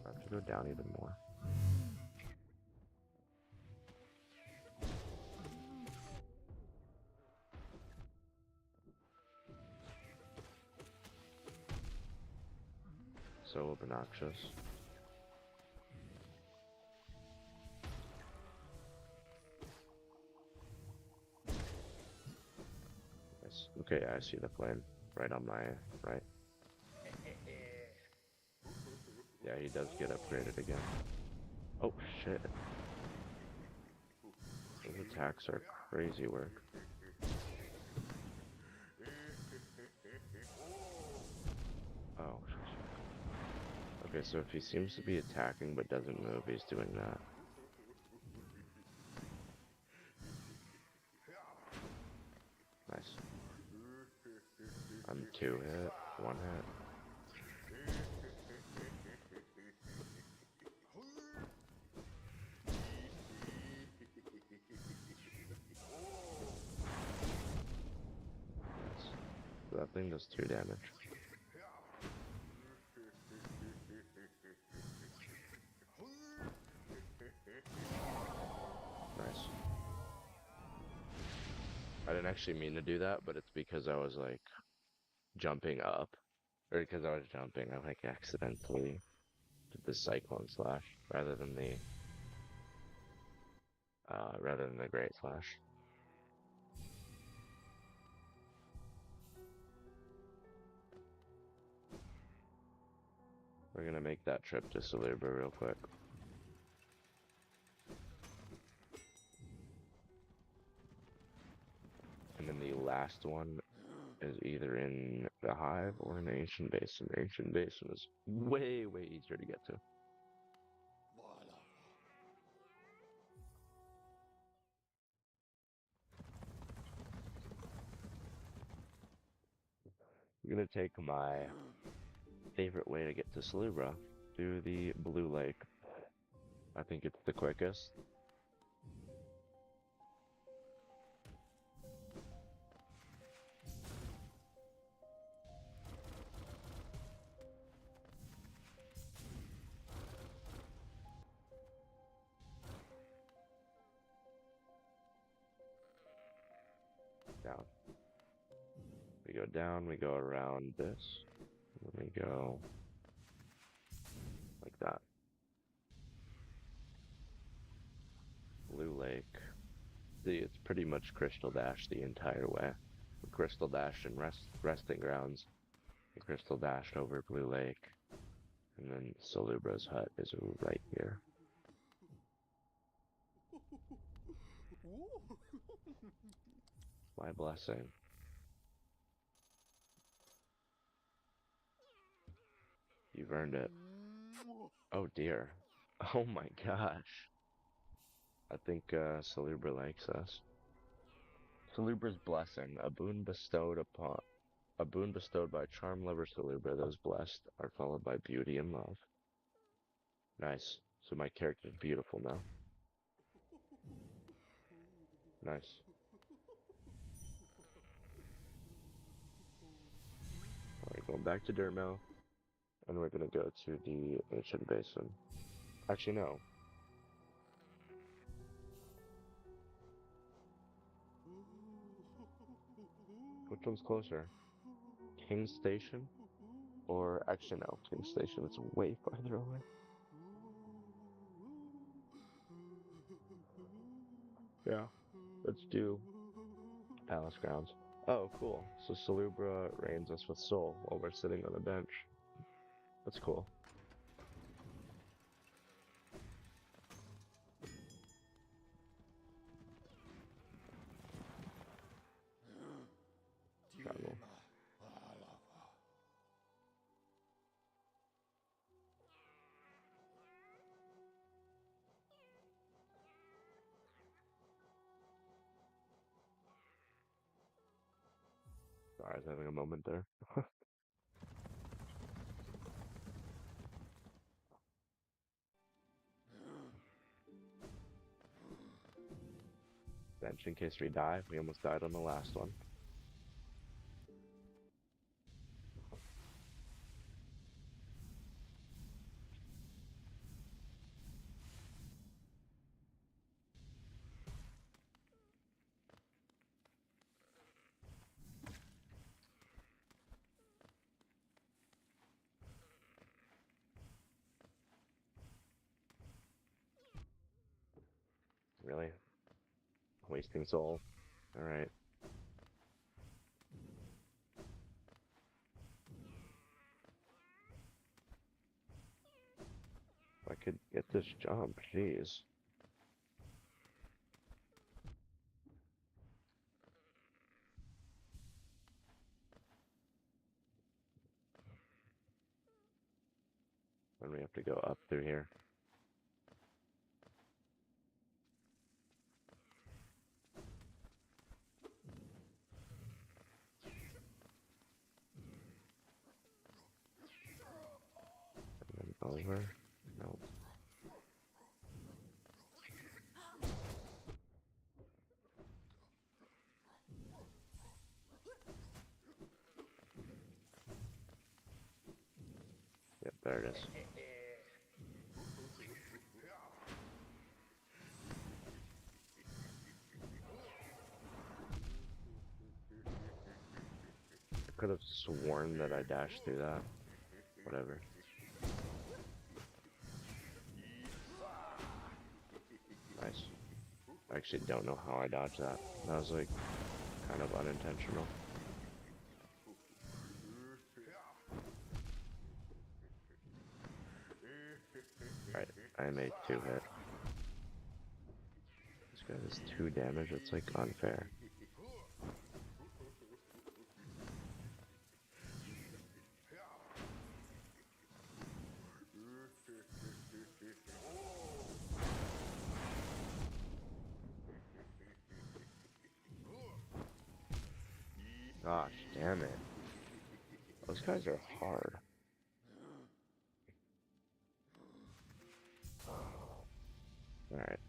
Speaker 1: I have to go down even more. So obnoxious. Yes. Okay, I see the flame right on my right. Yeah, he does get upgraded again. Oh shit. Those attacks are crazy work. Oh. Okay, so if he seems to be attacking but doesn't move, he's doing that. Nice. I'm 2 hit, 1 hit. Nice. So that thing does 2 damage. Nice. I didn't actually mean to do that, but it's because I was like jumping up, or because I was jumping, I like accidentally did the Cyclone Slash rather than the Great Slash. We're gonna make that trip to Salubra real quick. And then the last one is either in the Hive or in the Ancient Basin. The Ancient Basin is way, way easier to get to. I'm gonna take my favorite way to get to Salubra through the Blue Lake. I think it's the quickest. Down. We go down, we go around this, and then we go like that. Blue Lake. See, it's pretty much Crystal Dash the entire way. Crystal Dash and resting grounds. Crystal Dash over Blue Lake. And then Salubra's hut is right here. My blessing. You've earned it. Oh dear. Oh my gosh. I think Salubra likes us. Salubra's blessing, a boon bestowed by charm lover Salubra. Those blessed are followed by beauty and love. Nice. So my character's beautiful now. Nice. Alright, going back to Dirtmill, and we're gonna go to the Ancient Basin. Actually, no. Which one's closer? King Station? Or actually no, King Station is way farther away. Yeah, let's do Palace Grounds. Oh, cool. So Salubra reigns us with Soul while we're sitting on a bench. That's cool. Travel. Sorry, I was having a moment there. Bench in case we die. We almost died on the last one. Really? Wasting Soul. Alright. If I could get this jump, jeez. Then we have to go up through here. And then over. No. Yep, there it is. I could have sworn that I dashed through that. Whatever. Nice. I actually don't know how I dodged that. That was like kind of unintentional. Right, I made 2 hit. This guy has 2 damage, it's like unfair. Gosh, damn it. Those guys are hard. Alright,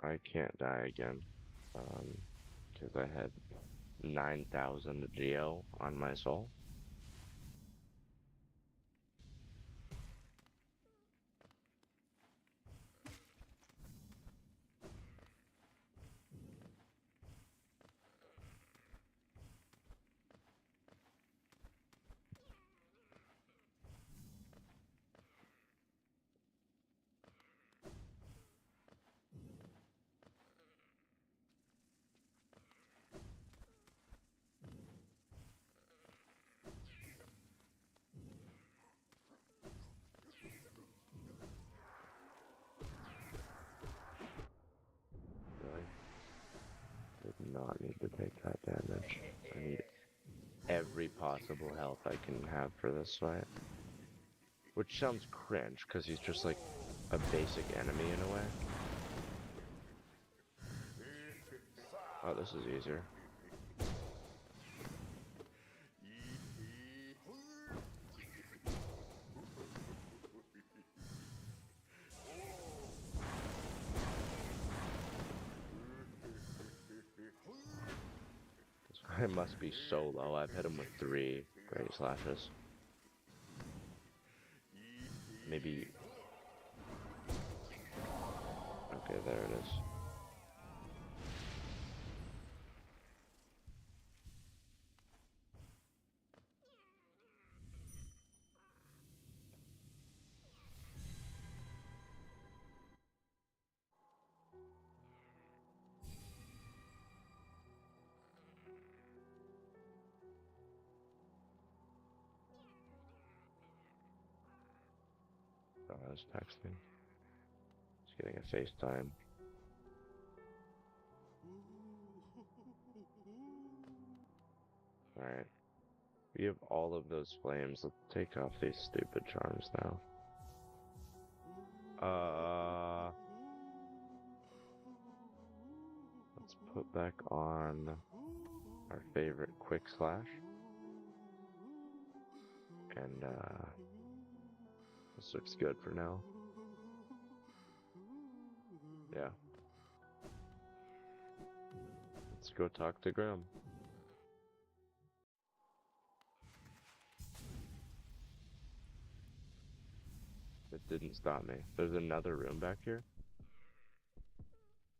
Speaker 1: I can't die again. Because I had 9,000 Geo on my soul. Really? Did not need to take that damage. I need every possible health I can have for this fight. Which sounds cringe, because he's just like a basic enemy in a way. Oh, this is easier. This guy must be so low. I've hit him with 3 Great Slashes. Maybe... Okay, there it is. I was texting. Just getting a FaceTime. Alright. We have all of those flames. Let's take off these stupid charms now. Let's put back on our favorite quick slash. And this looks good for now. Yeah. Let's go talk to Grim. It didn't stop me. There's another room back here.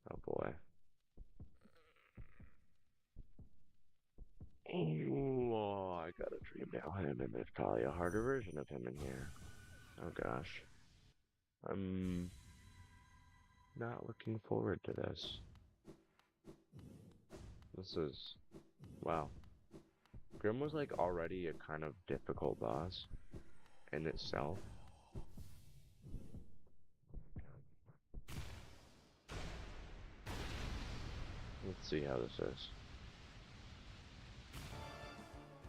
Speaker 1: Oh boy. Oh, I got a dream now him, and there's probably a harder version of him in here. Oh gosh. I'm not looking forward to this. This is... wow. Grim was like already a kind of difficult boss in itself. Let's see how this is.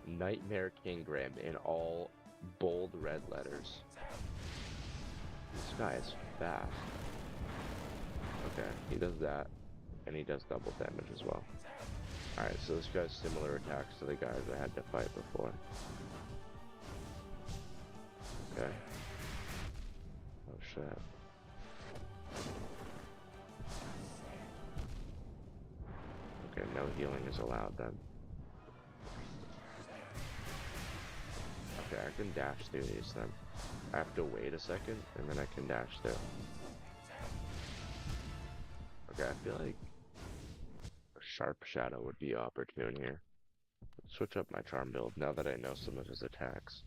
Speaker 1: Nightmare King Grim in all bold red letters. This guy is fast. Okay, he does that, and he does double damage as well. Alright, so this guy's similar attacks to the guys I had to fight before. Okay. Oh shit. Okay, no healing is allowed then. Okay, I can dash through these then. I have to wait a second, and then I can dash through. Okay, I feel like a Sharp Shadow would be opportune here. Let's switch up my charm build now that I know some of his attacks.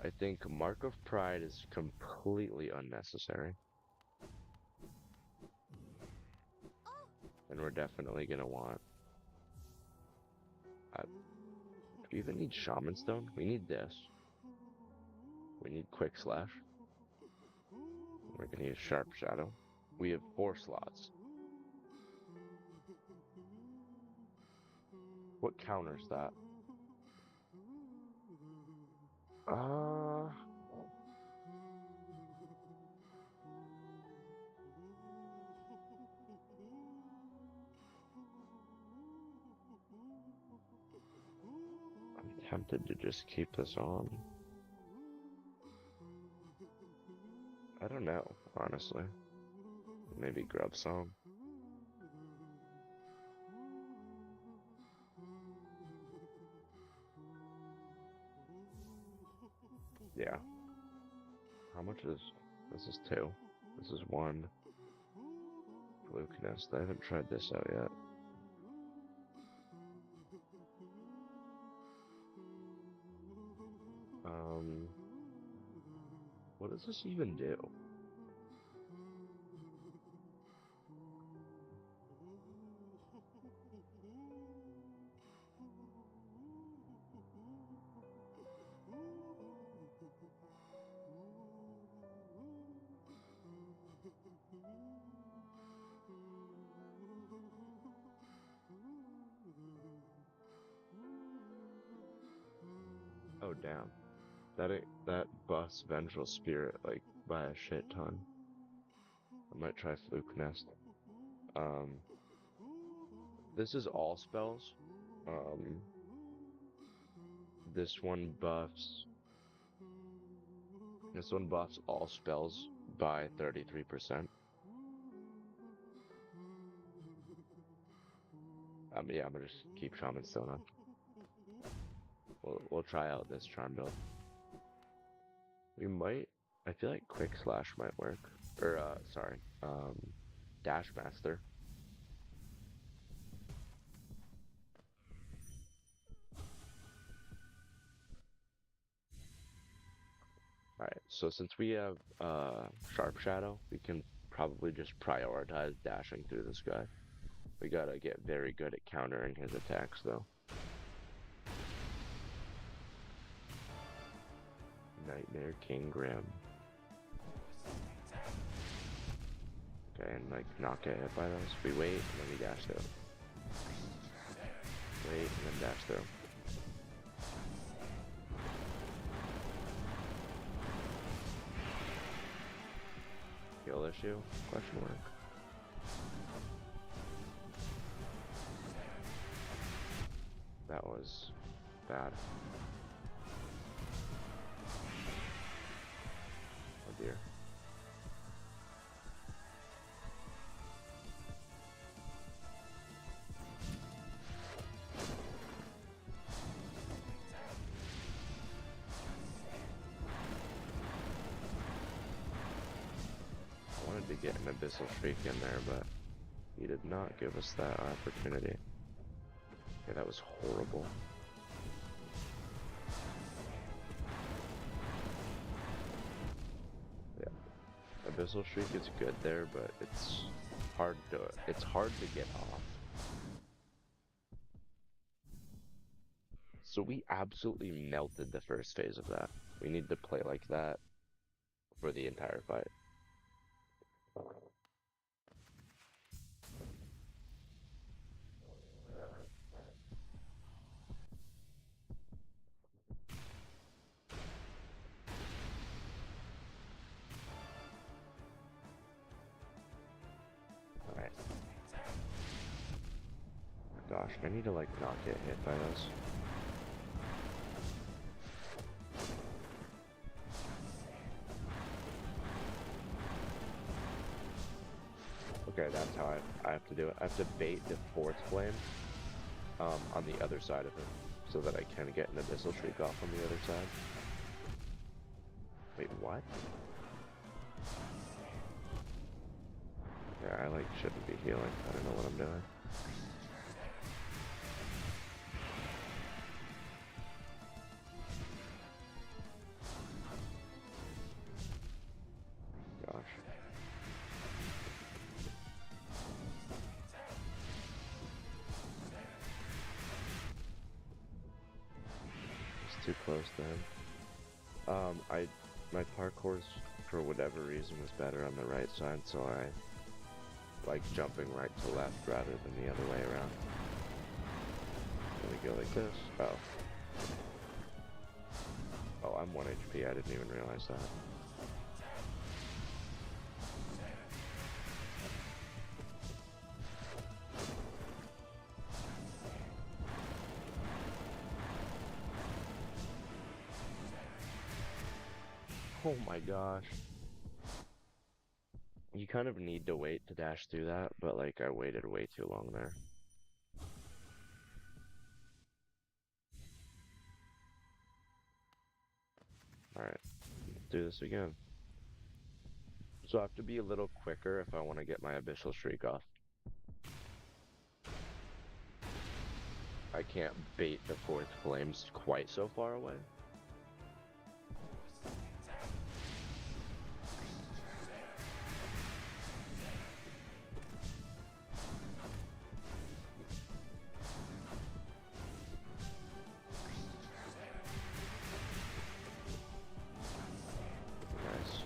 Speaker 1: I think Mark of Pride is completely unnecessary. And we're definitely gonna want... do we even need Shaman Stone? We need this. We need Quick Slash. We're gonna use Sharp Shadow. We have 4 slots. What counters that? I'm tempted to just keep this on. I don't know, honestly. Maybe Grub Song. Yeah. How much is... this is 2. This is 1. Fluke Nest. I haven't tried this out yet. What does this even do? Oh damn. That buffs Vengeful Spirit like by a shit ton. I might try Fluke Nest. This is all spells. This one buffs all spells by 33%. Yeah, I'm gonna just keep Shaman Stone on. We'll try out this charm build. We might... I feel like Quick Slash might work. Or, sorry. Dash Master. Alright, so since we have, Sharp Shadow, we can probably just prioritize dashing through this guy. We gotta get very good at countering his attacks, though. Nightmare King Grim. Okay, and like not get hit by those. We wait and then we dash through. Wait and then dash through. Skill issue? Question mark. That was bad. Oh dear. I wanted to get an abyssal streak in there, but he did not give us that opportunity. Okay, that was horrible. Yeah, abyssal streak is good there, but it's hard to get off. So we absolutely melted the first phase of that. We need to play like that for the entire fight. Alright. Gosh, I need to like not get hit by those. Okay, that's how I have to do it. I have to bait the fourth flame on the other side of him so that I can get an abyssal streak off on the other side. Wait, what? Yeah, I like shouldn't be healing. I don't know what I'm doing. Gosh. It's too close to him. My parkour's, for whatever reason, was better on the right side, so I like jumping right to left rather than the other way around. So we go like this. Oh. Oh, I'm 1 HP, I didn't even realize that. Oh my gosh. You kind of need to wait to dash through that, but like I waited way too long there. Alright, let's do this again. So I have to be a little quicker if I want to get my abyssal streak off. I can't bait the fourth flames quite so far away. Nice.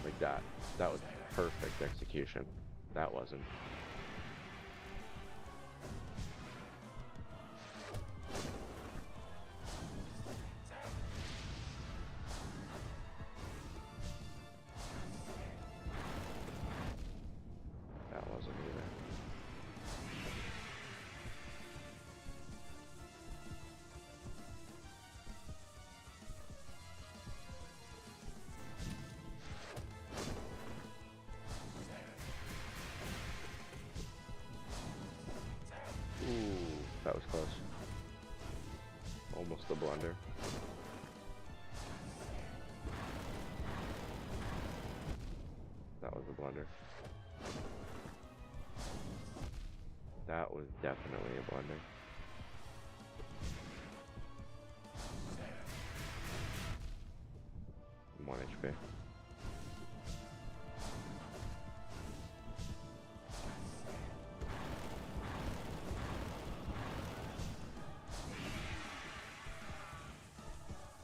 Speaker 1: Like that. That was perfect execution. That wasn't. That wasn't either. Ooh, that was close. Almost a blunder. That was a blunder. That was definitely a blunder. I'm 1 HP.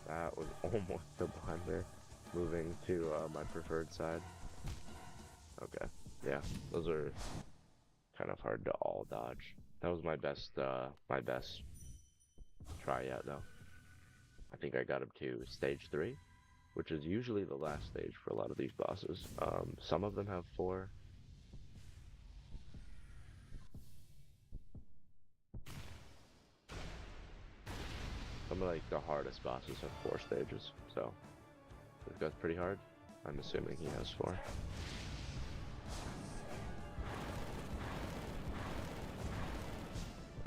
Speaker 1: That was almost a blunder, moving to my preferred side. Yeah, those are kind of hard to all dodge. That was my best try yet though. I think I got him to stage 3, which is usually the last stage for a lot of these bosses. Some of them have 4. Some of like the hardest bosses have 4 stages, so this guy's pretty hard. I'm assuming he has 4.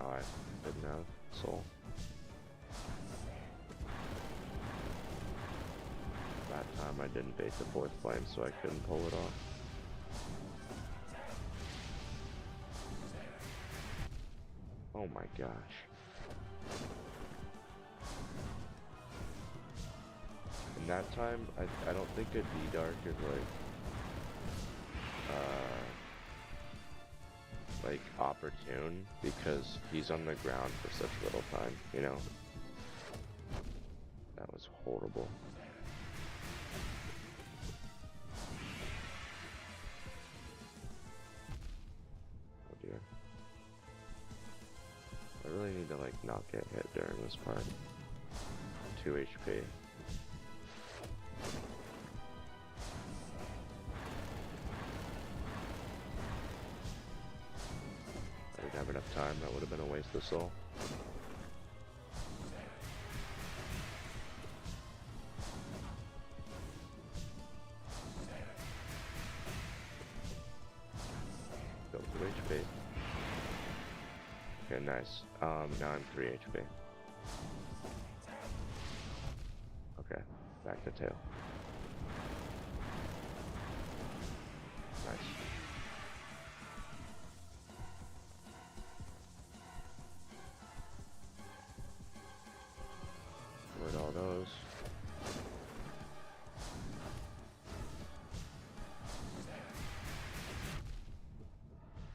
Speaker 1: Oh, I didn't have soul. That time I didn't bait the 4th flame, so I couldn't pull it off. Oh my gosh. And that time, I don't think a D-Dark is like opportune, because he's on the ground for such little time, you know? That was horrible. Oh dear. I really need to like not get hit during this part. 2 HP. I didn't have enough time, that would have been a waste of soul. Go 2 HP. Okay, nice. Now I'm 3 HP. Okay, back to tail. Nice. Avoid all those.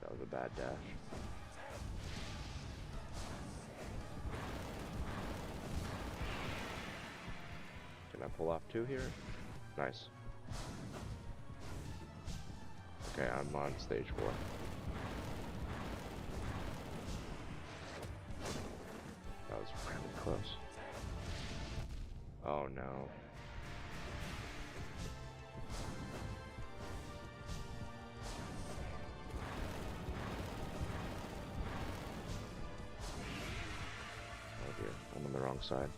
Speaker 1: That was a bad dash. Can I pull off 2 here? Nice. Okay, I'm on stage 4. That was really close. Oh no. Oh dear, I'm on the wrong side.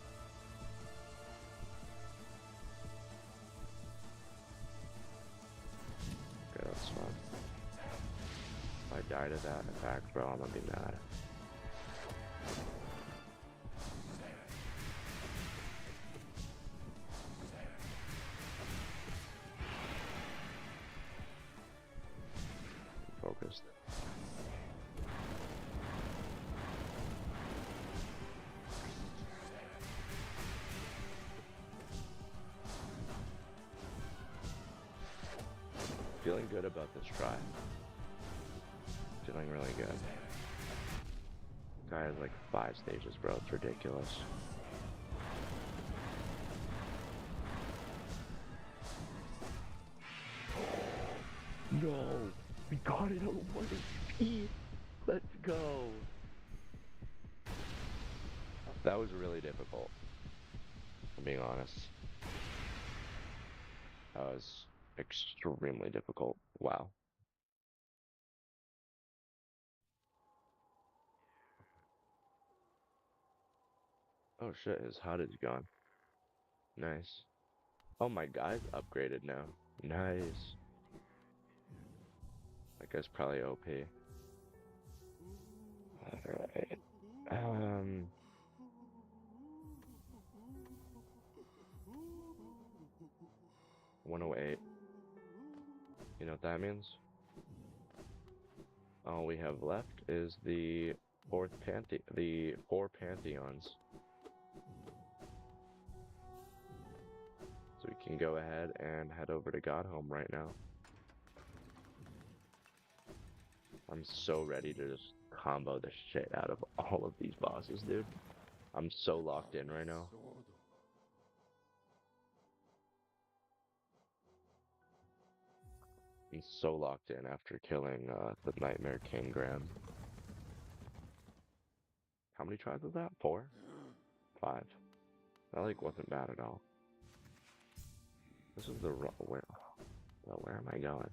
Speaker 1: Okay, that's fine. If I die to that attack, bro, I'm gonna be mad. Focused. Feeling good about this try. Feeling really good. Guy has like 5 stages, bro. It's ridiculous. No! We got it on 1 HP! Let's go! That was really difficult, if I'm being honest. That was extremely difficult. Wow. Oh shit, his HUD is gone. Nice. Oh, my guy's upgraded now. Nice. That guy's probably OP. Alright. 108. You know what that means? All we have left is the 4 Pantheons. So we can go ahead and head over to Godhome right now. I'm so ready to just combo the shit out of all of these bosses, dude. I'm so locked in right now. I'm so locked in after killing the Nightmare King Graham. How many tries was that? 4? 5. That like wasn't bad at all. This is the where am I going?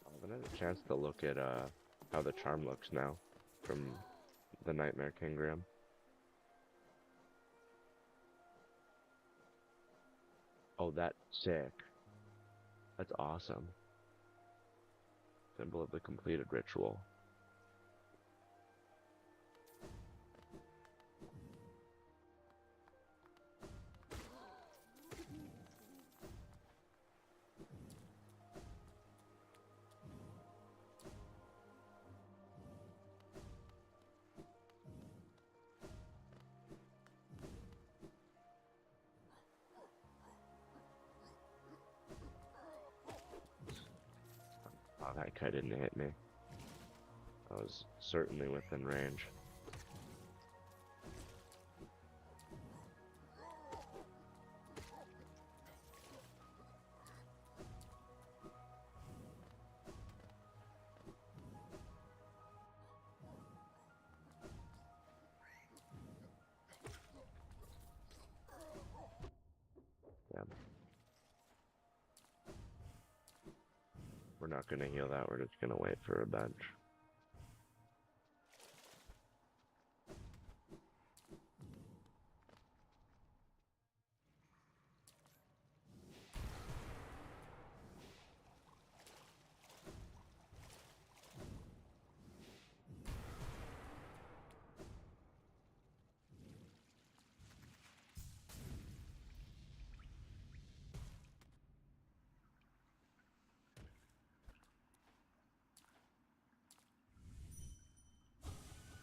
Speaker 1: I haven't had a chance to look at how the charm looks now from the Nightmare King Graham. Oh, that's sick. That's awesome. Symbol of the completed ritual. Oh, that guy didn't hit me. I was certainly within range. Yeah. We're not gonna heal that, we're just gonna wait for a bench.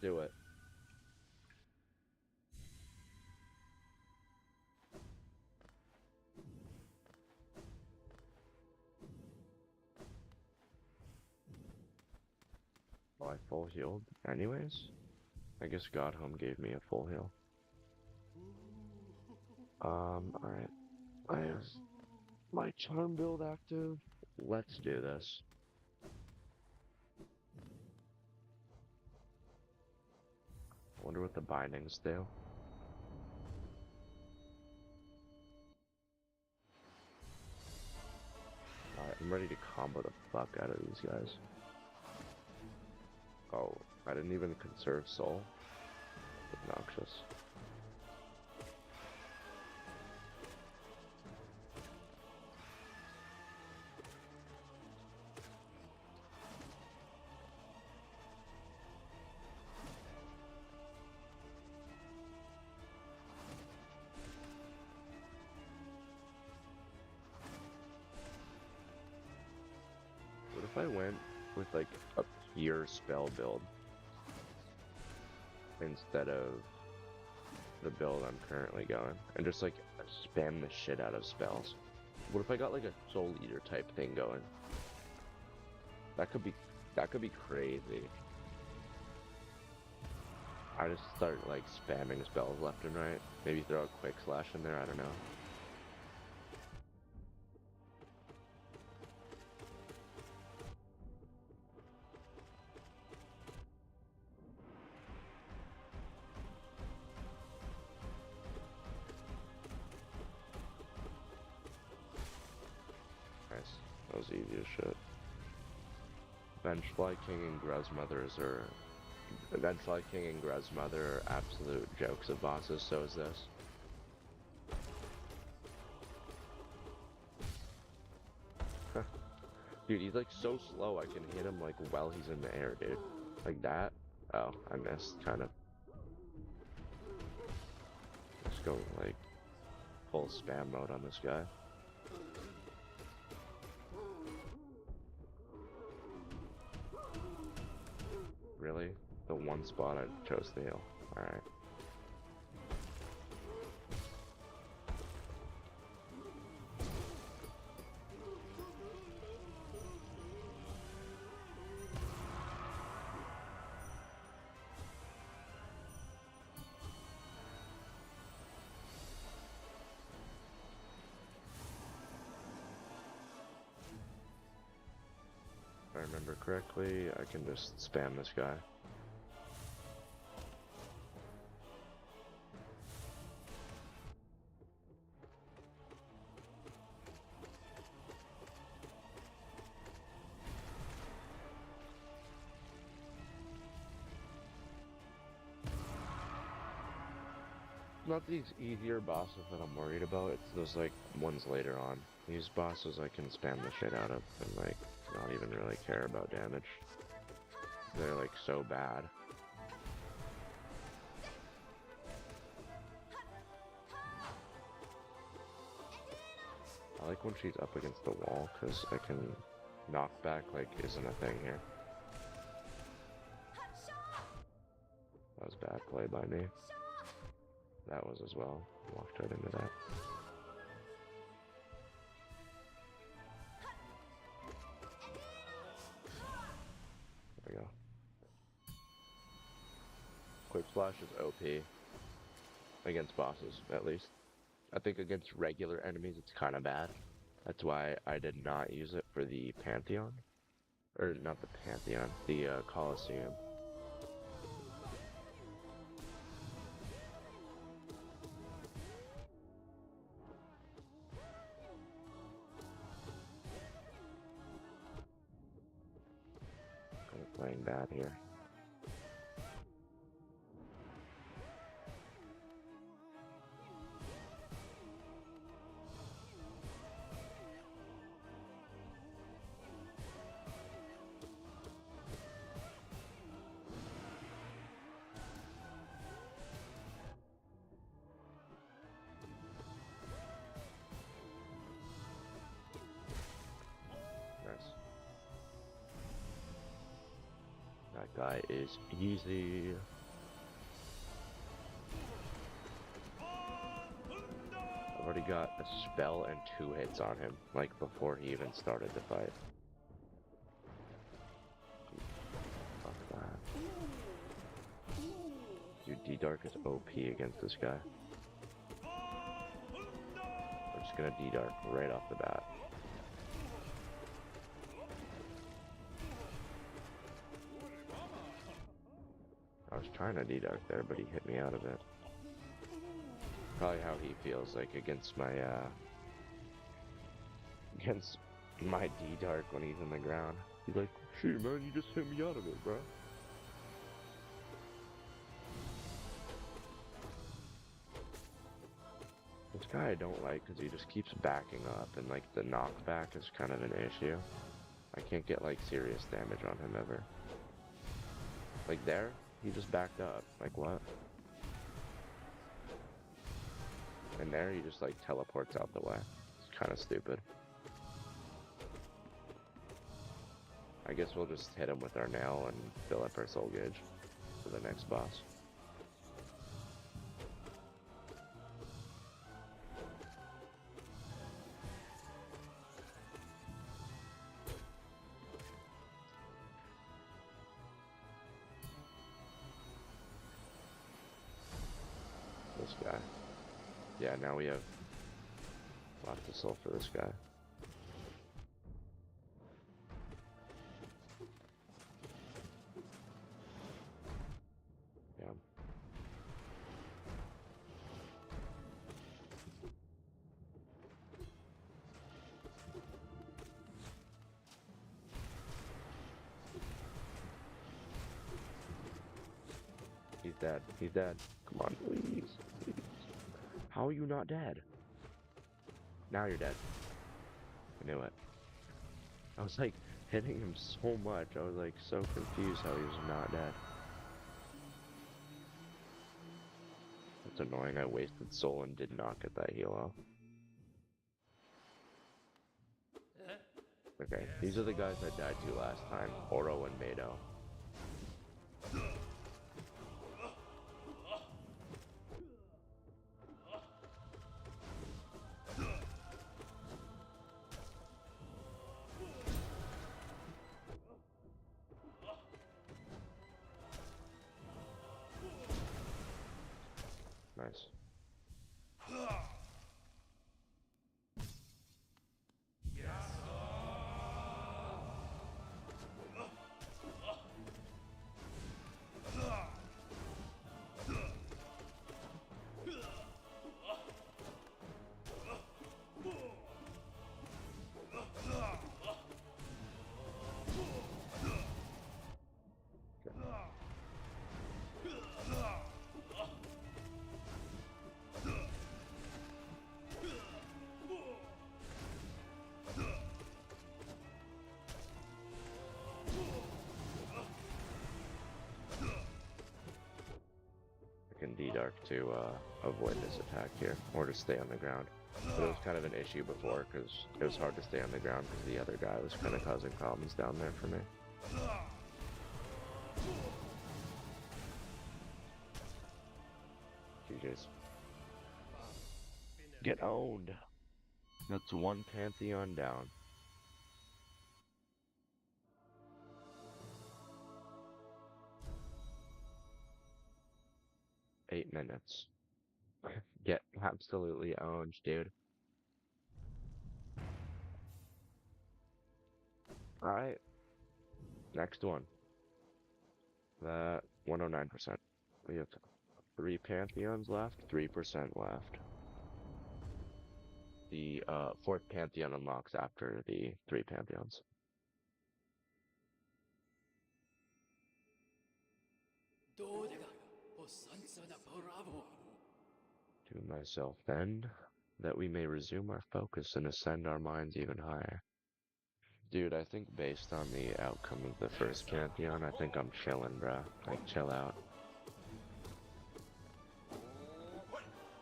Speaker 1: Do it. Oh, I full healed anyways? I guess God Home gave me a full heal. Alright. I have my charm build active. Let's do this. I wonder what the bindings do. Alright, I'm ready to combo the fuck out of these guys. Oh, I didn't even conserve soul. Obnoxious. What if I went with like a pure spell build instead of the build I'm currently going, and just like spam the shit out of spells? What if I got like a Soul Eater type thing going? That could be crazy. I just start like spamming spells left and right. Maybe throw a quick slash in there, I don't know. Nice. That was easy as shit. Vengefly King and Vengefly King and Grezmother are absolute jokes of bosses, so is this. Dude, he's like so slow I can hit him like while he's in the air, dude. Like that. Oh, I missed, kind of. Let's go like full spam mode on this guy. Really? The one spot I chose to heal. Alright. If I remember correctly, I can just spam this guy. Not these easier bosses that I'm worried about, it's those like ones later on. These bosses I can spam the shit out of and like not even really care about damage. They're like so bad. I like when she's up against the wall because I can knock back like isn't a thing here. That was bad play by me. That was as well. Walked right into that. There we go. Quick Splash is OP. Against bosses, at least. I think against regular enemies it's kind of bad. That's why I did not use it for the Pantheon. Or not the Pantheon, the Colosseum. Playing bad here. Nice. That guy is easy. I've already got a spell and 2 hits on him, like before he even started the fight. Fuck that. Dude, D-Dark is OP against this guy. We're just gonna D-Dark right off the bat. I was trying to D-Dark there, but he hit me out of it. Probably how he feels like against my D-Dark when he's in the ground. He's like, "Shit, man, you just hit me out of it, bro." This guy I don't like because he just keeps backing up, and like the knockback is kind of an issue. I can't get like serious damage on him ever. Like there, he just backed up. Like what? And there he just like teleports out the way. It's kind of stupid. I guess we'll just hit him with our nail and fill up our soul gauge for the next boss. This guy. Yeah, now we have lots of soul for this guy. Yeah. He's dead. He's dead. Come on, please. Please. How are you not dead? Now you're dead. I knew it. I was like hitting him so much. I was like so confused how he was not dead. It's annoying. I wasted soul and did not get that heal off. Okay, these are the guys I died to last time. Oro and Mado. Nice. I can D-Dark to avoid this attack here, or to stay on the ground. But it was kind of an issue before, because it was hard to stay on the ground because the other guy was kind of causing problems down there for me. GG's. Get owned! That's one Pantheon down. Eight minutes. Get absolutely owned, dude. Alright. Next one. That 109%. We have 3 Pantheons left, 3% left. The 4th Pantheon unlocks after the 3 Pantheons. To myself then, that we may resume our focus and ascend our minds even higher. Dude, I think based on the outcome of the first Pantheon, I think I'm chilling, bruh. Like, chill out.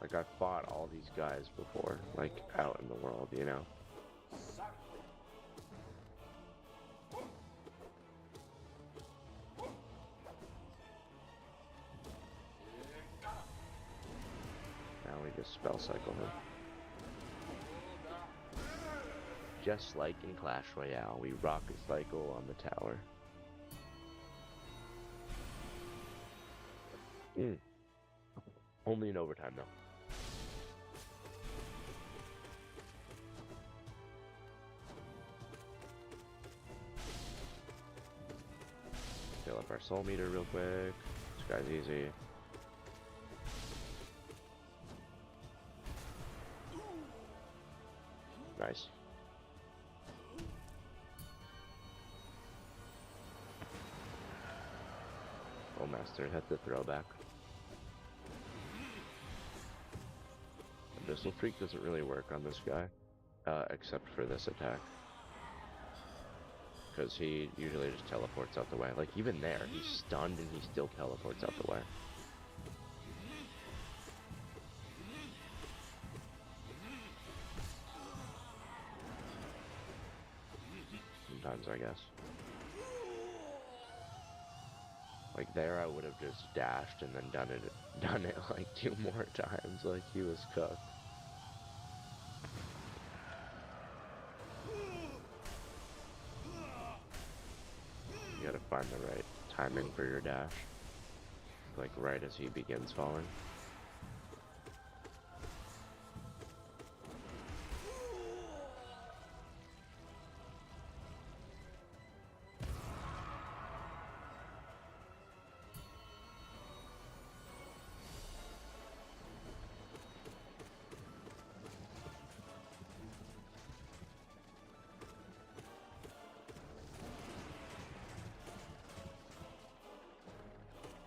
Speaker 1: Like, I've fought all these guys before, like, out in the world, you know? Now we just spell cycle him. Just like in Clash Royale, we rocket cycle on the tower. Only in overtime, though. Fill up our soul meter real quick. This guy's easy. Nice. Oh, Master, hit the throwback. Abyssal Freak doesn't really work on this guy, except for this attack. Because he usually just teleports out the way. Like, even there, he's stunned and he still teleports out the way. Sometimes, I guess. Like, there I would have just dashed and then done it like 2 more times, like he was cooked. You gotta find the right timing for your dash. Like, right as he begins falling.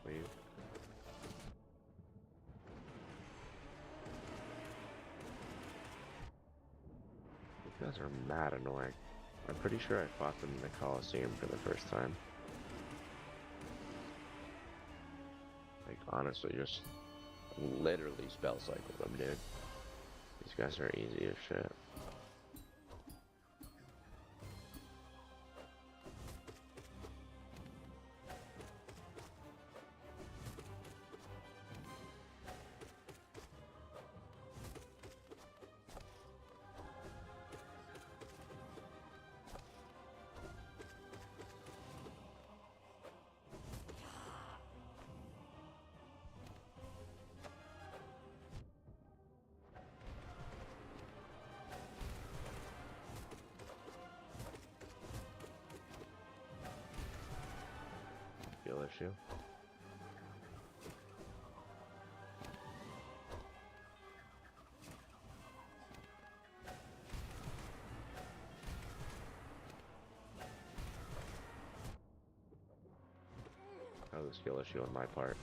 Speaker 1: Leave. These guys are mad annoying. I'm pretty sure I fought them in the Coliseum for the first time. Like, honestly, just literally spell cycle them, dude. These guys are easy as shit. Skill issue. That was a skill issue on my part.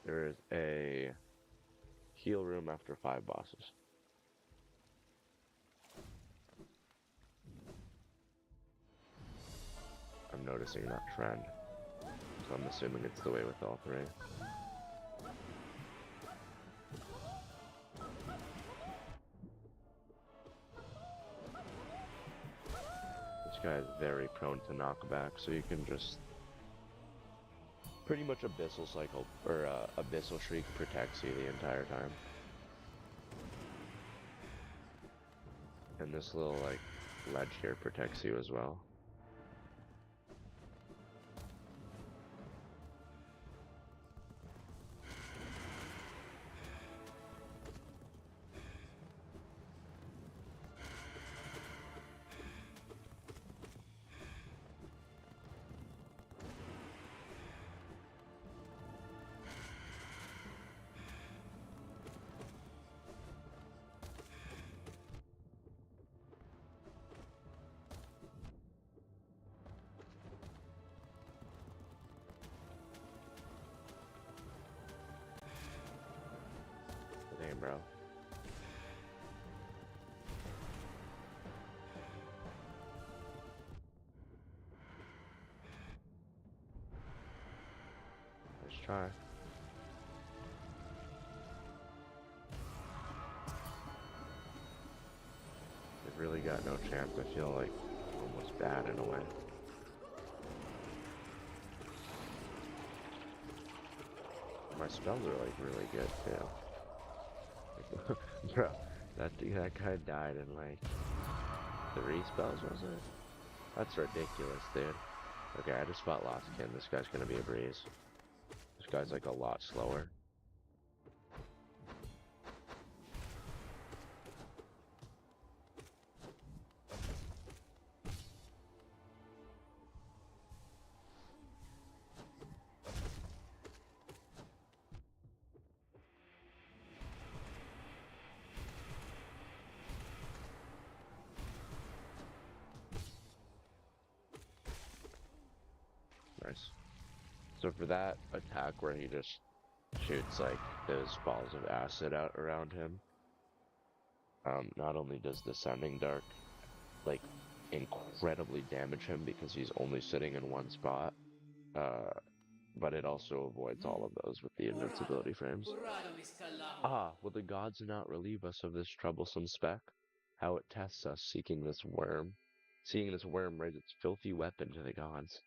Speaker 1: There is a heal room after 5 bosses. I'm noticing that trend, so I'm assuming it's the way with all 3. This guy is very prone to knockback, so you can just pretty much Abyssal Cycle, or Abyssal Shriek protects you the entire time. And this little, like, ledge here protects you as well. Damn, bro. Let's try. They've really got no chance. I feel like almost bad in a way. My spells are like really good too. Bro, that guy died in like 3 spells, was it? That's ridiculous, dude. Okay, I just fought Lost Kin. This guy's gonna be a breeze. This guy's like a lot slower. Nice. So for that attack where he just shoots like those balls of acid out around him, not only does Descending Dark like incredibly damage him because he's only sitting in one spot, but it also avoids all of those with the invincibility frames. Ah, will the gods not relieve us of this troublesome speck? How it tests us, seeking this worm. Seeing this worm raise its filthy weapon to the gods.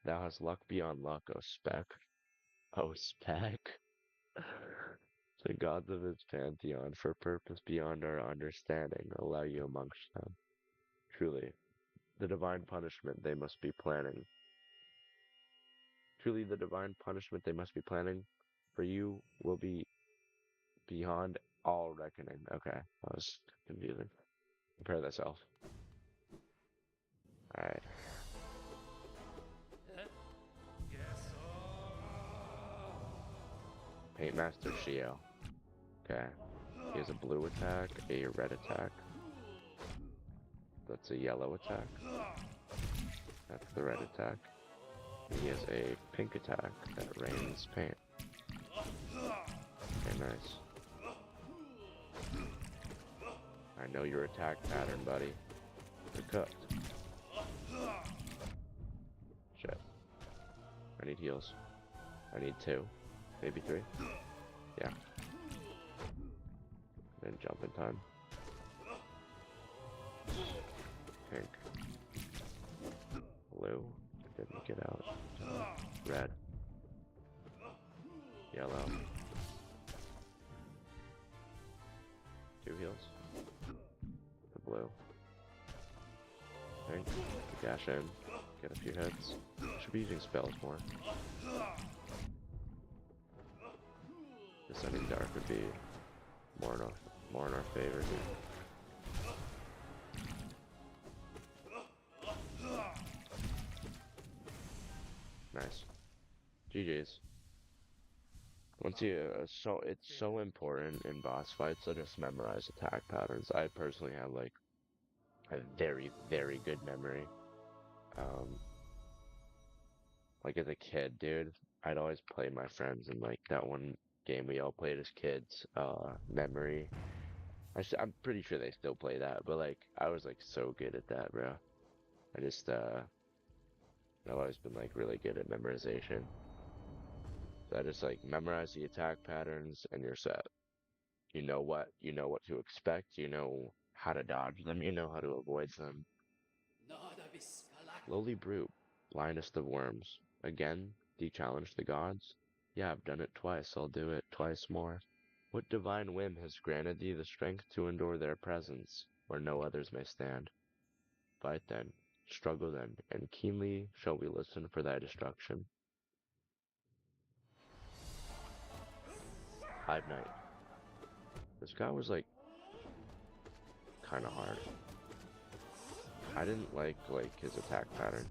Speaker 1: Thou hast luck beyond luck, O speck. O speck. The gods of his pantheon, for purpose beyond our understanding, allow you amongst them. Truly, the divine punishment they must be planning. Truly, the divine punishment they must be planning for you will be beyond all reckoning. Okay, that was confusing. Prepare thyself. Alright. Paintmaster Shio. Okay. He has a blue attack, a red attack. That's a yellow attack. That's the red attack. He has a pink attack that rains paint. Okay, nice. I know your attack pattern, buddy. You're cooked. Shit. I need heals. I need 2. Maybe 3. Yeah. Then jump in time. Pink. Blue. Didn't get out. Red. Yellow. 2 heals. The blue. Pink. Dash in. Get a few hits. Should be using spells more. Descending Dark would be more in our favor here. Nice. GG's. Once you, it's so important in boss fights to just memorize attack patterns. I personally have like a very, very good memory. Like as a kid, dude, I'd always play my friends in like that one game we all played as kids, Memory. I'm pretty sure they still play that, but like I was like so good at that, bro. I just I've always been like really good at memorization. So I just like memorize the attack patterns and you're set. You know what to expect, you know how to dodge them, you know how to avoid them. Lowly Brute, Blindest of Worms. Again, do you challenge the gods? Yeah, I've done it twice, I'll do it twice more. What divine whim has granted thee the strength to endure their presence, where no others may stand? Fight then, struggle then, and keenly shall we listen for thy destruction. Hive Knight. This guy was like kinda hard. I didn't like his attack pattern.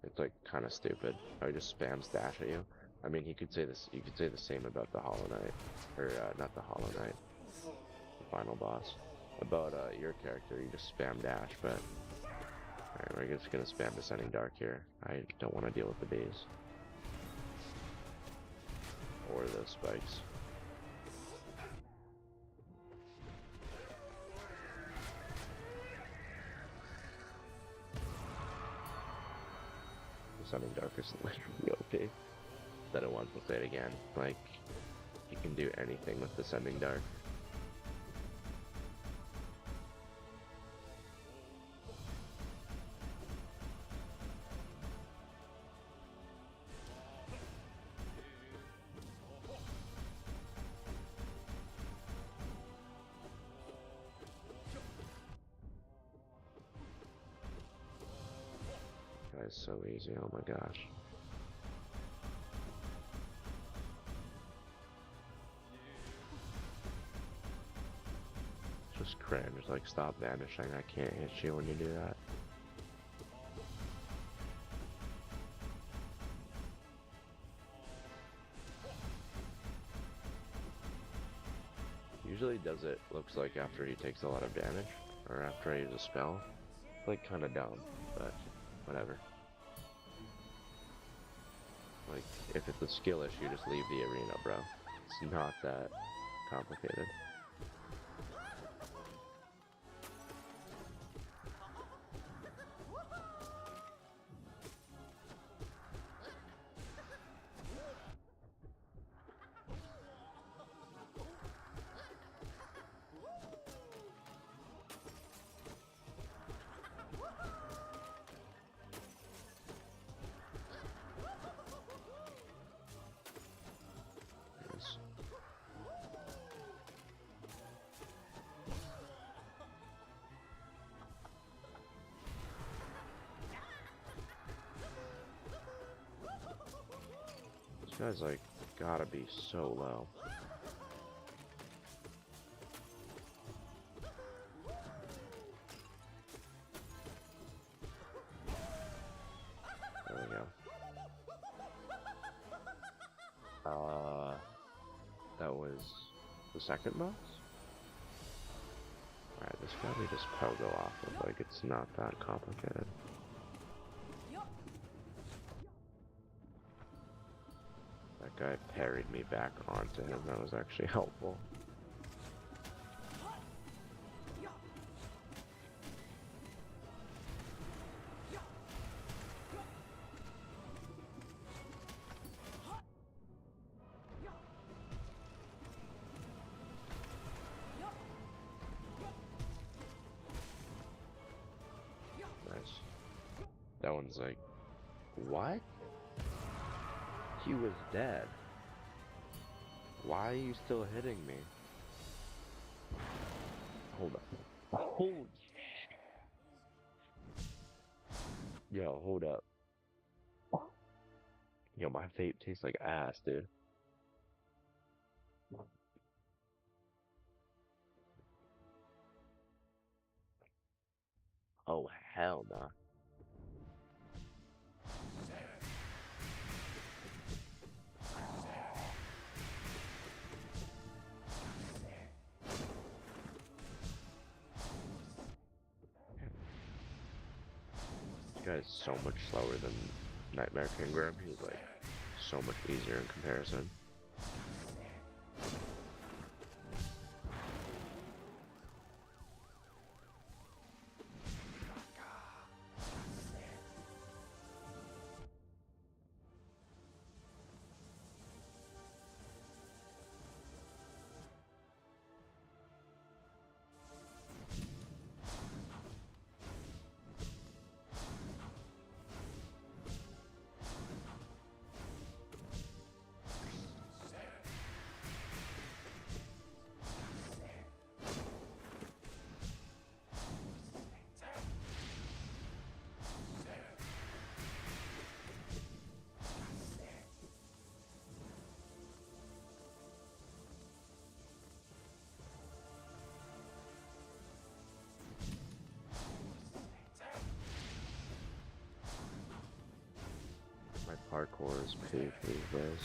Speaker 1: It's like kinda stupid. How he just spams dash at you. I mean, you could say the same about the Hollow Knight, or not the Hollow Knight, the final boss. About your character, you just spam dash, but alright, we're just gonna spam Descending Dark here. I don't want to deal with the bees or those spikes. Descending Dark is literally OP. That I want to say it again. Like, you can do anything with Descending Dark. That is so easy, oh my gosh. Just cringe, like stop vanishing, I can't hit you when you do that. Usually does it, looks like after he takes a lot of damage, or after I use a spell. Like kinda dumb, but whatever. Like, if it's a skill issue, just leave the arena, bro. It's not that complicated. Yes. This guy's like, gotta be so low. There we go. That was the second boss? Alright, this guy we just pogo off of, like it's not that complicated. that guy parried me back onto him. That was actually helpful. Nice. That one's like, what? He was dead. Why are you still hitting me? Hold up. Hold. Yo, hold up. Yo, my vape tastes like ass, dude. Oh, hell nah. This guy's so much slower than Nightmare Kingram. He's like so much easier in comparison. My parkour is paid for these days.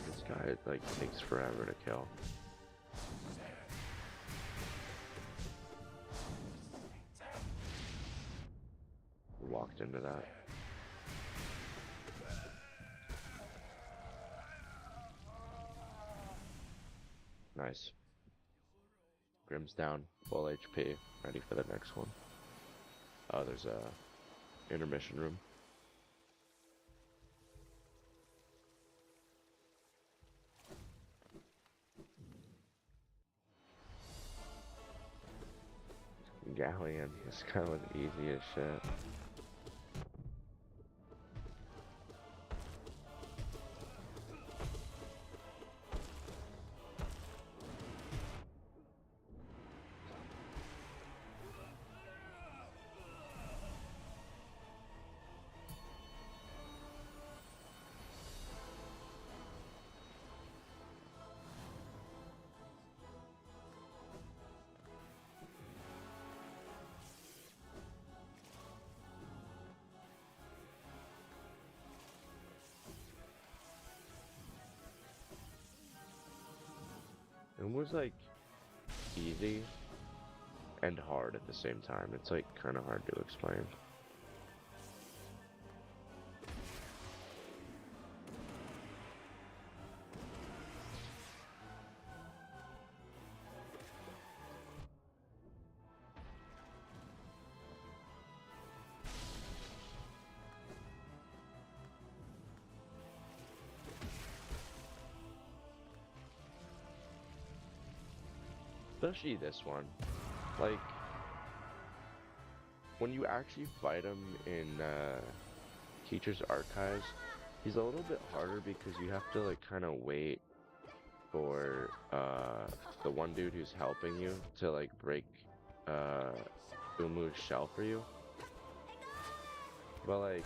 Speaker 1: This guy like takes forever to kill. Walked into that. Nice. Grim's down, full HP, ready for the next one. Oh, there's a intermission room. Galleon, this guy was easy as shit. It was like easy and hard at the same time. It's like kind of hard to explain. Especially this one. Like, when you actually fight him in Teacher's Archives, he's a little bit harder because you have to like kind of wait for the one dude who's helping you to like break Umu's shell for you. But like,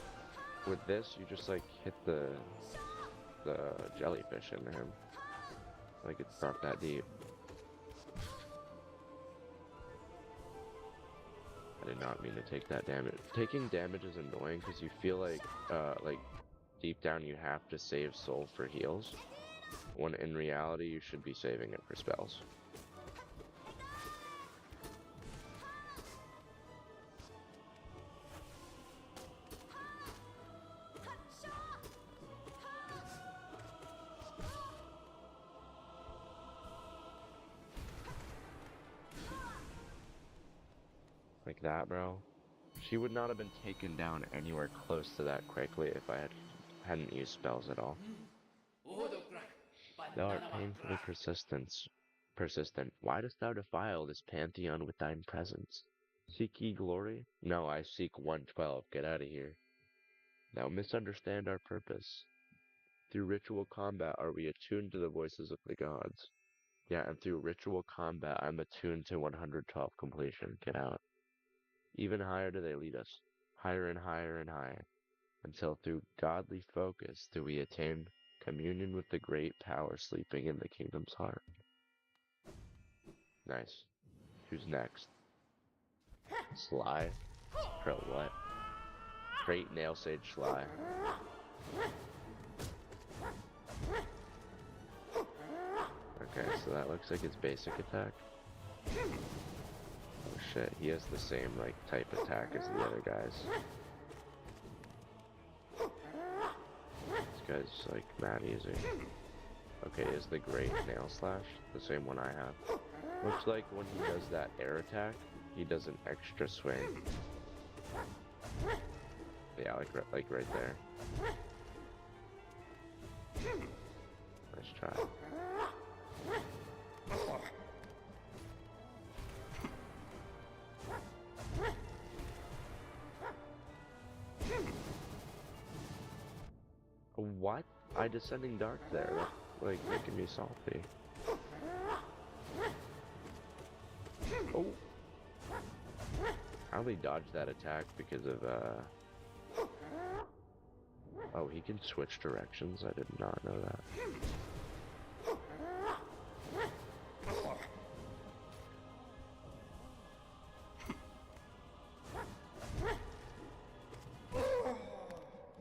Speaker 1: with this, you just like hit the jellyfish into him. Like it's not that deep. I did not mean to take that damage. Taking damage is annoying because you feel like deep down you have to save soul for heals, when in reality you should be saving it for spells. Like that, bro. She would not have been taken down anywhere close to that quickly if I hadn't used spells at all. Thou art painfully persistent. Why dost thou defile this pantheon with thine presence? Seek ye glory? No, I seek 112. Get out of here. Thou misunderstand our purpose. Through ritual combat are we attuned to the voices of the gods. Yeah, and through ritual combat I'm attuned to 112 completion. Get out. Even higher do they lead us. Higher and higher and higher. Until through godly focus do we attain communion with the great power sleeping in the kingdom's heart. Nice. Who's next? Sly? Pro what? Great Nail Sage Sly. Okay, so that looks like his basic attack. Oh shit, he has the same like type attack as the other guys. This guy's like mad easy. Okay, is the Great Nail Slash the same one I have? Looks like when he does that air attack, he does an extra swing. Yeah, like right there. Nice try. What? I Descending Dark there. That's like making me salty. Oh! I only dodged that attack because of, oh, he can switch directions? I did not know that.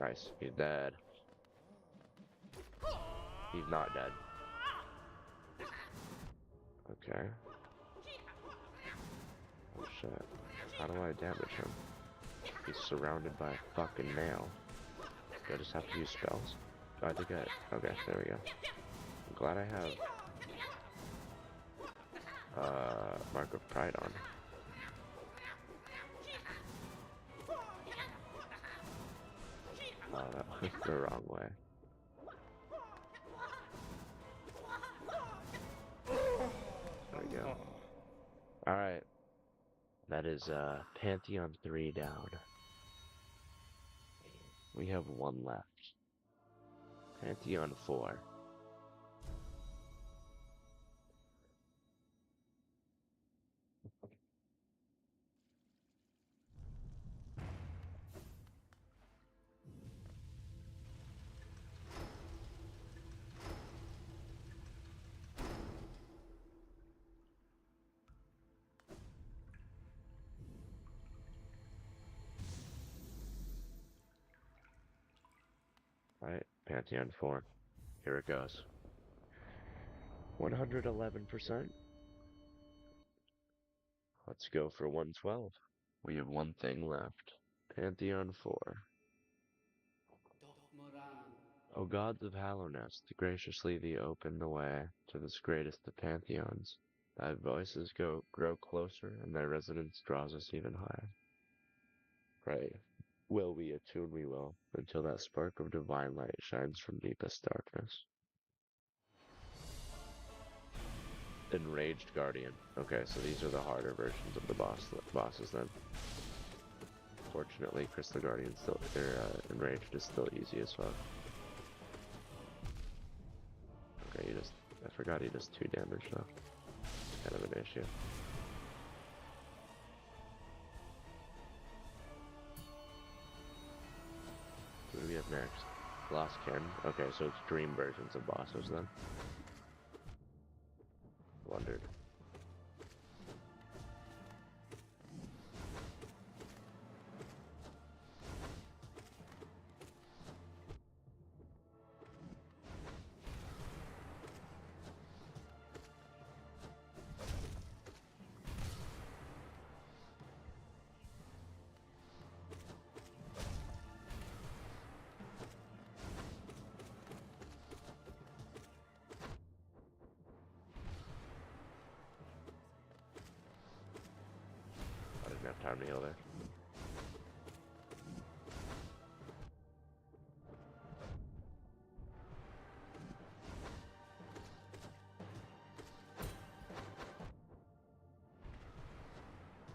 Speaker 1: Nice, he's dead. He's not dead. Okay. Oh shit. How do I damage him? He's surrounded by a fucking nail. Do I just have to use spells? Do I have to get... Okay, there we go. I'm glad I have... Mark of Pride on. Oh, that was the wrong way. There we go. Alright. That is, Pantheon 3 down. We have one left. Pantheon 4. Alright, Pantheon 4. Here it goes. 111%. Let's go for 112. We have one thing left. Pantheon 4. O gods of Hallownest, graciously thee open the way to this greatest of pantheons. Thy voices grow closer, and thy resonance draws us even higher. Pray, will we attune we will, until that spark of divine light shines from deepest darkness. Enraged Guardian. Okay, so these are the harder versions of the bosses then. Fortunately, Crystal Guardian still, Enraged is still easy as fuck. Okay, I forgot he does 2 damage though. Kind of an issue. What do we have next? Lost Kin. Okay, so it's dream versions of bosses then. Wondered. I didn't have time to heal there.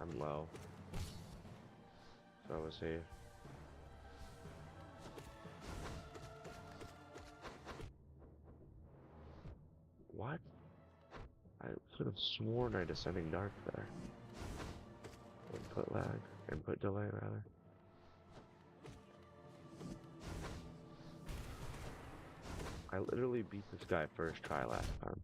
Speaker 1: I'm low. So was he. What? I could have sworn I descending dark there. Input lag. Input delay, rather. I literally beat this guy first try last time.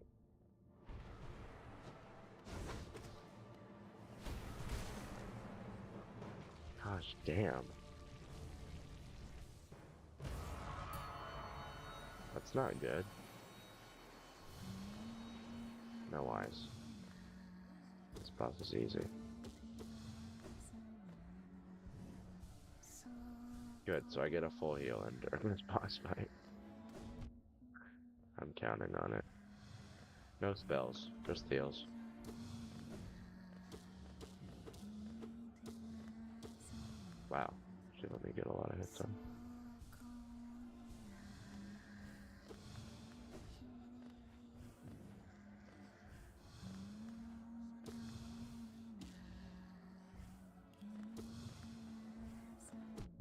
Speaker 1: Gosh damn. That's not good. No eyes. This boss is easy. Good, so I get a full heal during this boss fight. I'm counting on it. No spells, just heals. Wow, she let me get a lot of hits on.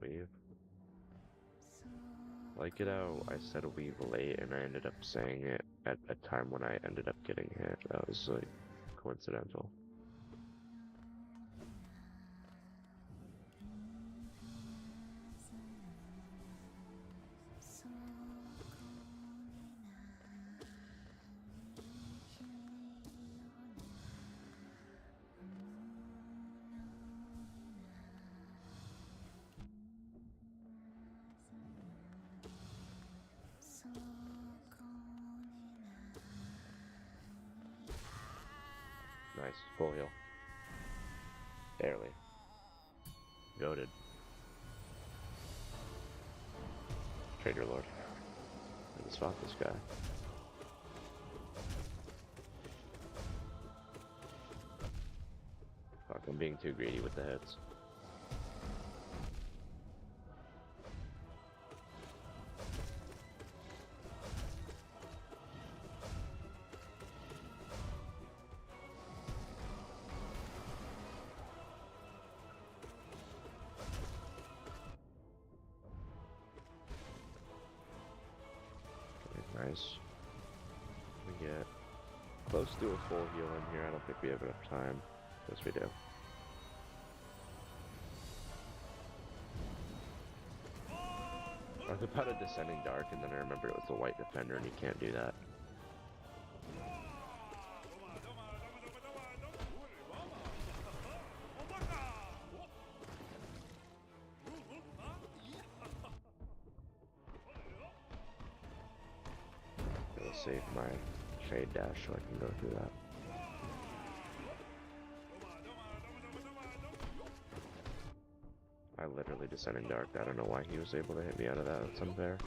Speaker 1: Weave. Like it how I said weave late and I ended up saying it at a time when I ended up getting hit. That was like coincidental. Nice, full heal. Barely. Goated. Trader Lord. Let's spot this guy. Fuck, I'm being too greedy with the hits. Nice. We get close to a full heal in here. I don't think we have enough time. Yes, we do. I was about a descending dark, and then I remembered it was the white defender, and you can't do that. Save my shade dash so I can go through that. I literally descending dark. I don't know why he was able to hit me out of that. That's unfair.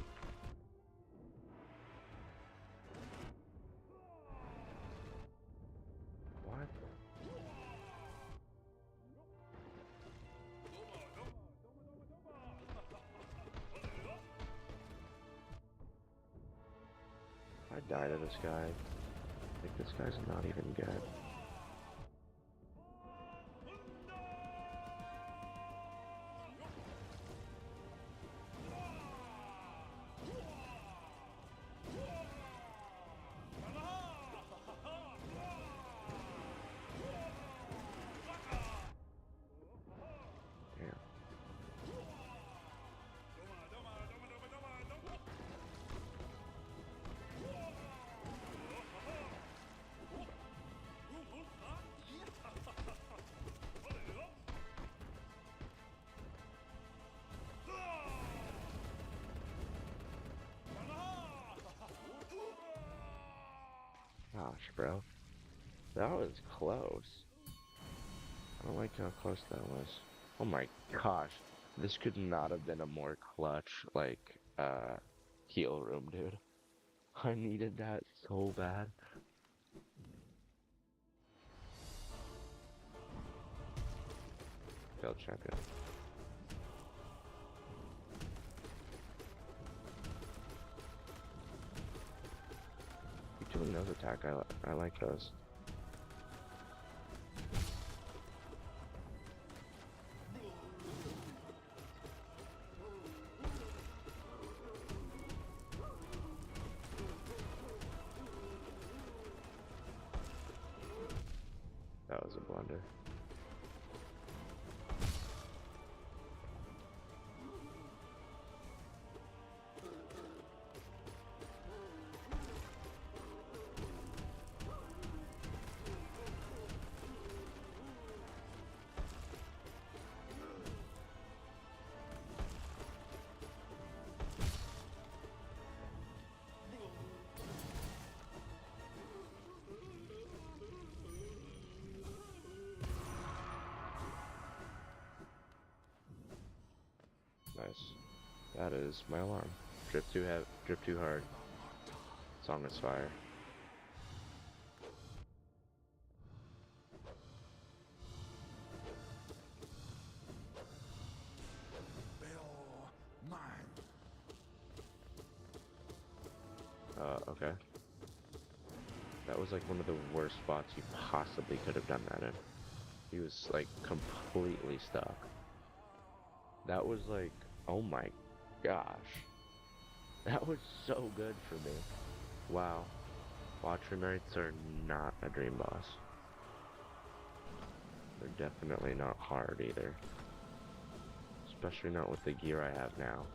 Speaker 1: What? I die to this guy. I think this guy's not even good. gosh, bro. That was close. I don't like how close that was. Oh my gosh. This could not have been a more clutch, like, heal room, dude. I needed that so bad. Failed champion. Keep doing those attack. I like those. That was a blunder. Nice. That is my alarm. Drip too heavy, drip too hard. Song is fire. Okay. That was like one of the worst spots you possibly could have done that in. He was like completely stuck. That was like, oh my gosh. That was so good for me. Wow. Watcher Knights are not a dream boss. They're definitely not hard either. Especially not with the gear I have now.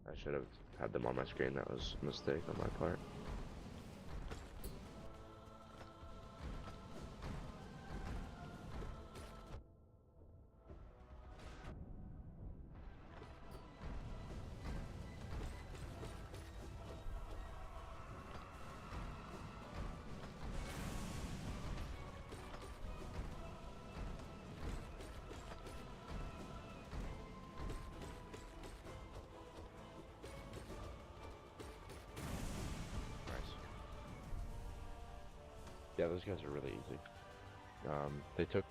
Speaker 1: I should have had them on my screen. That was a mistake on my part. Yeah, those guys are really easy. They took,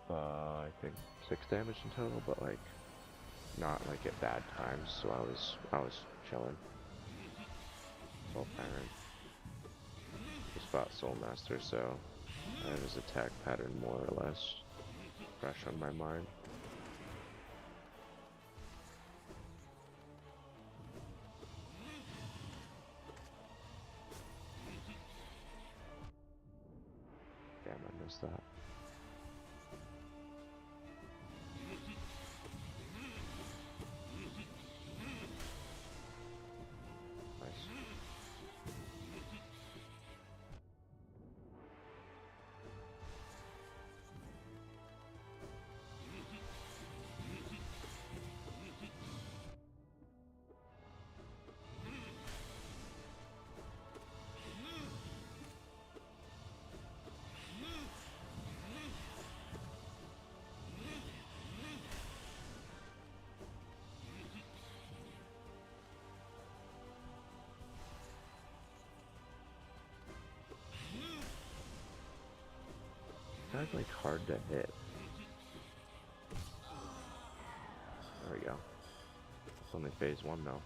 Speaker 1: I think 6 damage in total, but like, not like at bad times, so I was chilling. Soul Parent. Just fought Soul Master, so I have his attack pattern more or less fresh on my mind. Damn, I missed that. That's like hard to hit. There we go. It's only phase 1 though.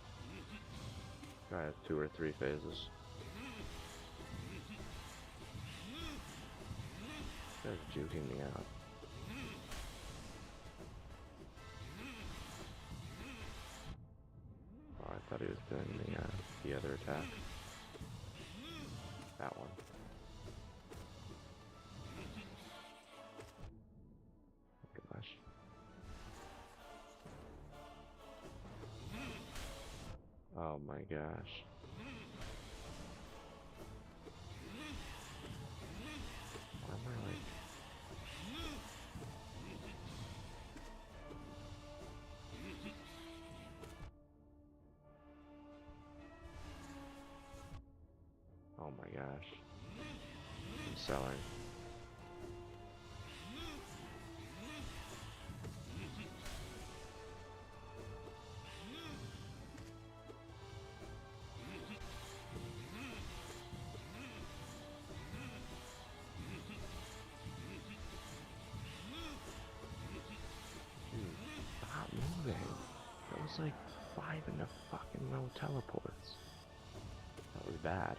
Speaker 1: I have 2 or 3 phases. This guy's juking me out. Oh, I thought he was doing the other attack. That one. Gosh. Oh my gosh. Why am I like... Oh my gosh. I'm selling. Dude, stop moving. That was like 5 in a fucking row teleports. That was bad.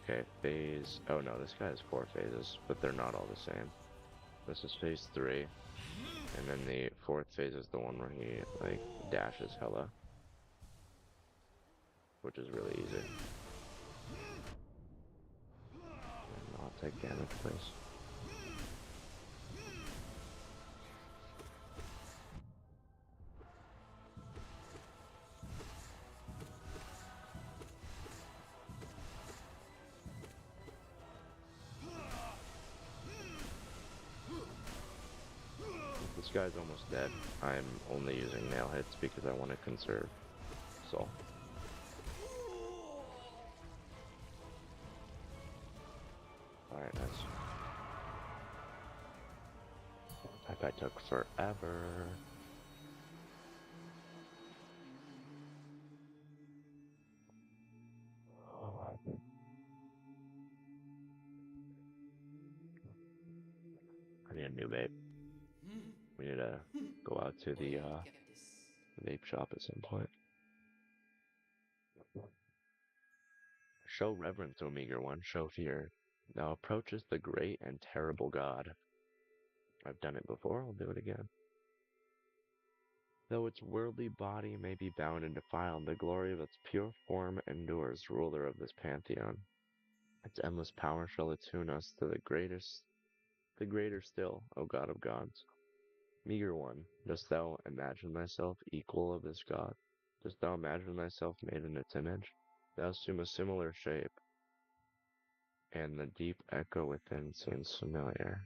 Speaker 1: Okay, phase... Oh no, this guy has 4 phases, but they're not all the same. This is phase 3, and then the 4th phase is the one where he, like, dashes hella. Which is really easy. And I'll take damage, please. This guy's almost dead. I'm only using nail hits because I want to conserve soul. Alright, nice. That guy took forever. I need a new vape. We need to go out to the vape shop at some point. Show reverence, O meager one, show fear. Now approaches the great and terrible God. I've done it before, I'll do it again. Though its worldly body may be bound and defiled, the glory of its pure form endures, ruler of this pantheon. Its endless power shall attune us to the greater still, O God of gods. Meager one, dost thou imagine thyself equal of this God? Dost thou imagine thyself made in its image? Thou assume a similar shape, and the deep echo within seems familiar.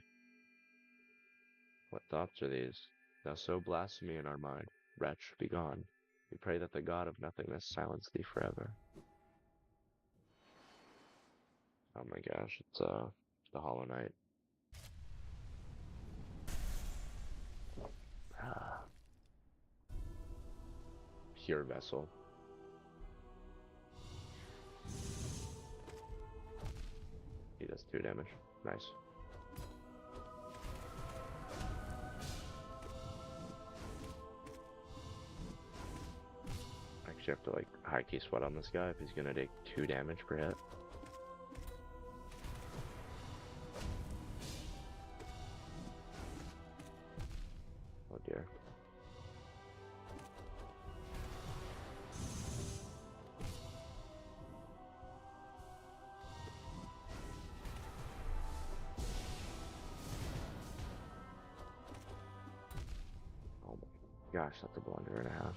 Speaker 1: What thoughts are these? Thou so blasphemy in our mind. Wretch, begone. We pray that the God of nothingness silence thee forever. Oh my gosh, it's the Hollow Knight. Pure Vessel. He does 2 damage. Nice. I actually have to like high key sweat on this guy if he's gonna take 2 damage per hit. Oh dear. Oh my gosh, that's a blunder and a half.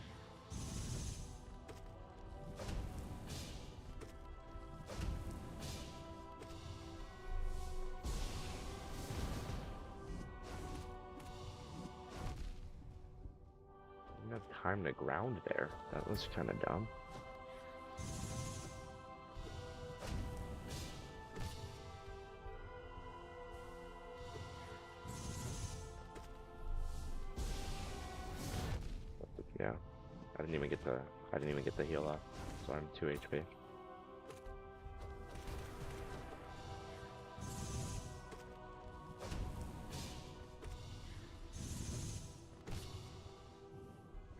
Speaker 1: I didn't have time to ground there. That was kind of dumb. Yeah, I didn't even get the heal up, so I'm 2 HP.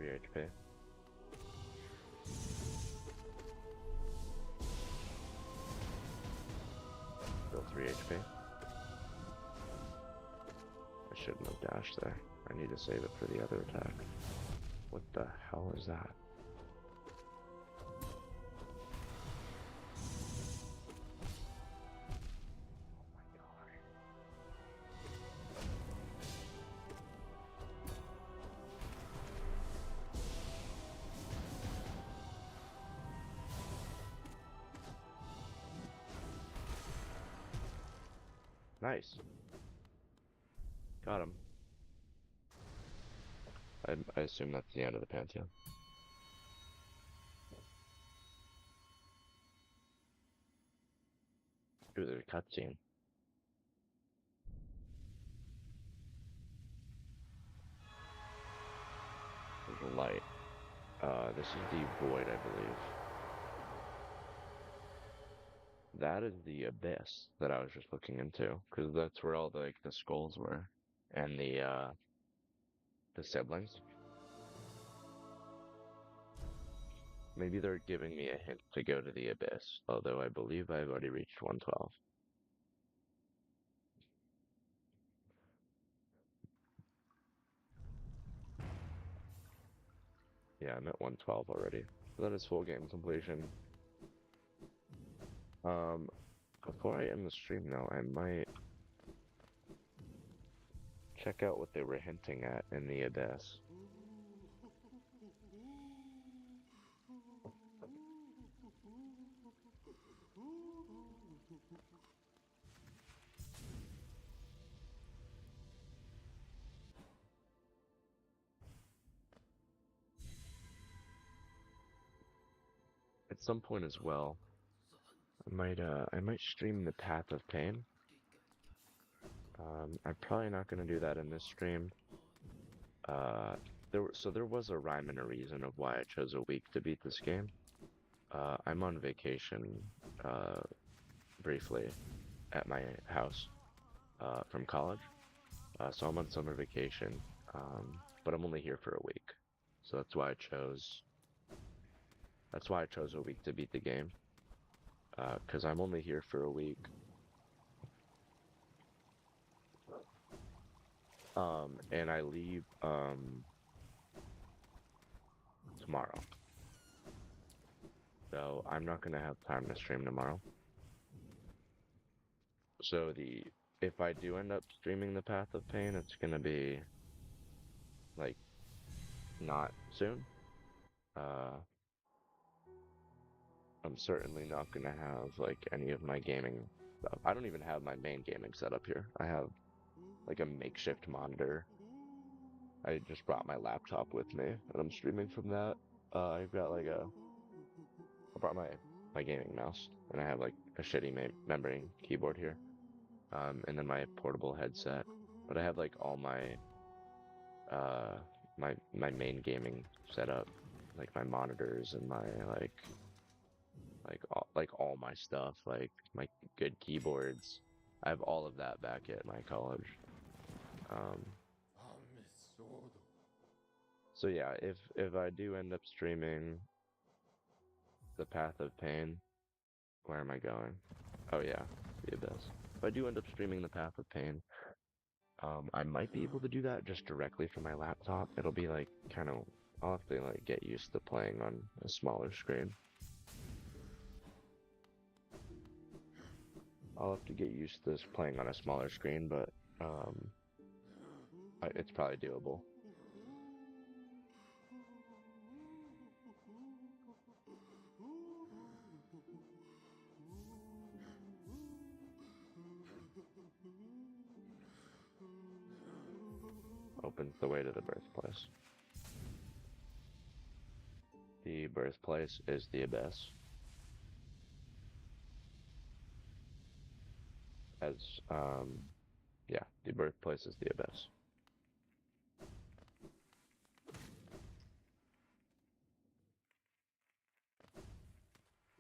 Speaker 1: HP. 3 HP. I shouldn't have dashed there. I need to save it for the other attack. What the hell is that? Nice. Got him. I assume that's the end of the Pantheon. Ooh, there's a cutscene. There's a light. This is the Void, I believe. That is the Abyss that I was just looking into, because that's where all the skulls were, and the siblings. Maybe they're giving me a hint to go to the Abyss, although I believe I've already reached 112. Yeah, I'm at 112 already. So that is full game completion. Before I end the stream though, I might check out what they were hinting at in the Abyss. At some point as well, I might stream the Path of Pain. I'm probably not gonna do that in this stream. There was a rhyme and a reason of why I chose a week to beat this game. I'm on vacation, briefly at my house, from college. So I'm on summer vacation, but I'm only here for a week. So that's why I chose a week to beat the game. 'Cause I'm only here for a week. And I leave, tomorrow. So I'm not gonna have time to stream tomorrow. So if I do end up streaming the Path of Pain, it's gonna be like not soon. I'm certainly not gonna have like any of my gaming stuff. I don't even have my main gaming setup here. I have like a makeshift monitor. I just brought my laptop with me and I'm streaming from that. I've got I brought my gaming mouse and I have like a shitty memory keyboard here. And then my portable headset. But I have like all uh my main gaming setup, like my monitors and my all my stuff, like my good keyboards. I have all of that back at my college. So yeah, if I do end up streaming the Path of Pain, where am I going? Oh yeah, the Abyss. If I do end up streaming the Path of Pain, I might be able to do that just directly from my laptop. It'll be like I'll have to like get used to playing on a smaller screen. I'll have to get used to playing on a smaller screen, but it's probably doable. Opens the way to the birthplace. The birthplace is the Abyss. Yeah, the birthplace is the Abyss.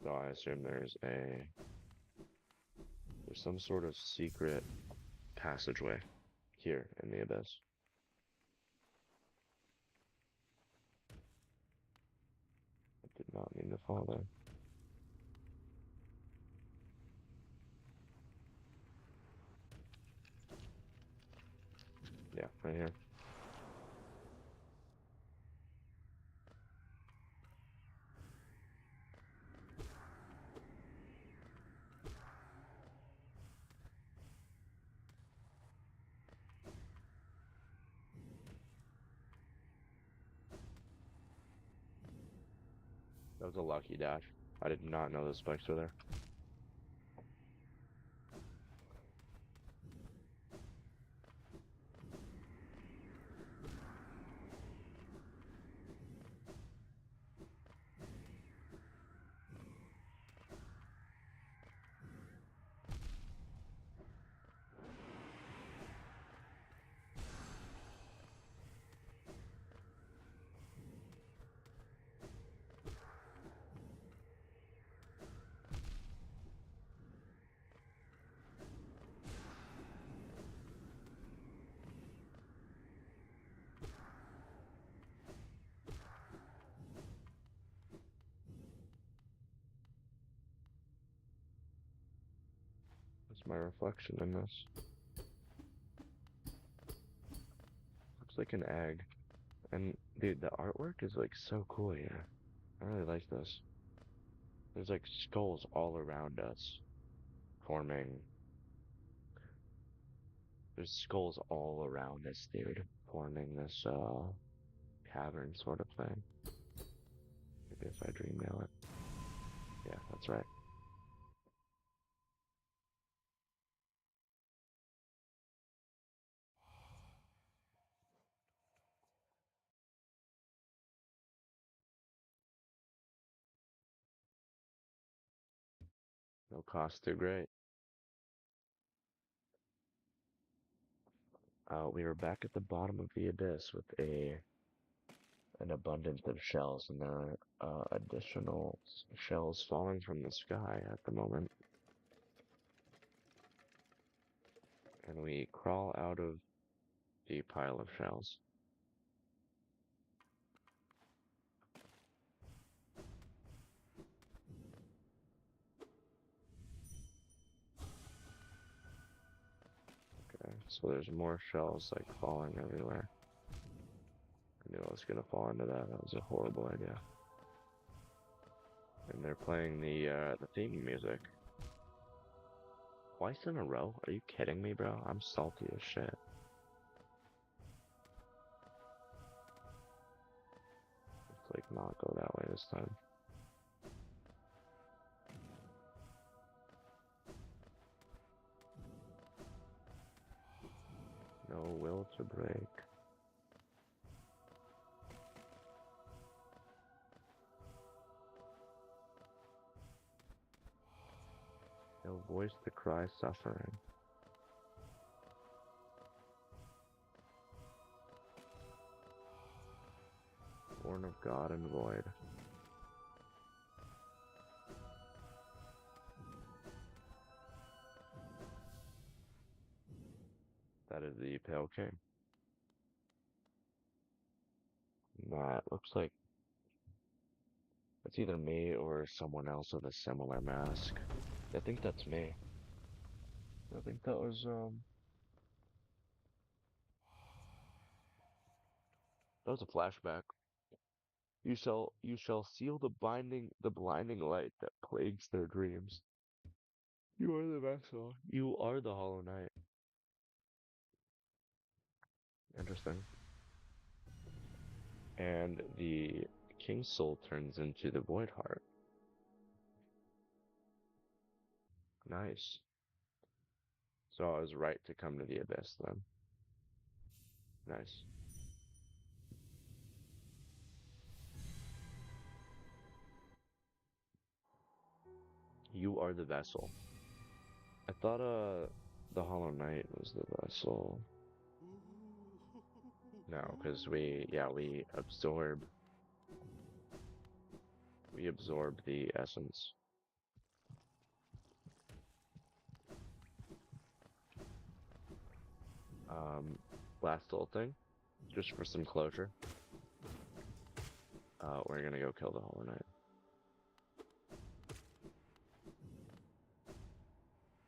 Speaker 1: So I assume there's some sort of secret passageway here in the Abyss. I did not mean to fall there. Yeah, right here. That was a lucky dash. I did not know those spikes were there. That's my reflection in this. Looks like an egg. And dude, the artwork is like so cool here. I really like this. There's like skulls all around us forming. There's skulls all around us, dude, forming this cavern sort of thing. Maybe if I dream mail it. Yeah, that's right. No cost too great. We are back at the bottom of the abyss with an abundance of shells, and there are additional shells falling from the sky at the moment. And we crawl out of the pile of shells. Okay, so there's more shells like falling everywhere. I knew I was gonna fall into that. That was a horrible idea. And they're playing the theme music. Twice in a row? Are you kidding me, bro? I'm salty as shit. Let's like not go that way this time. No will to break. No voice to cry suffering. Born of God and void. That is the Pale King. That looks like it's either me or someone else with a similar mask. I think that's me. I think that was that was a flashback. You shall seal the blinding light that plagues their dreams. You are the vessel. You are the Hollow Knight. Interesting. And the King's Soul turns into the Void Heart. Nice. So I was right to come to the Abyss then. Nice. You are the vessel. I thought the Hollow Knight was the vessel. No, because we absorb the essence. Last little thing, just for some closure. We're gonna go kill the Hollow Knight.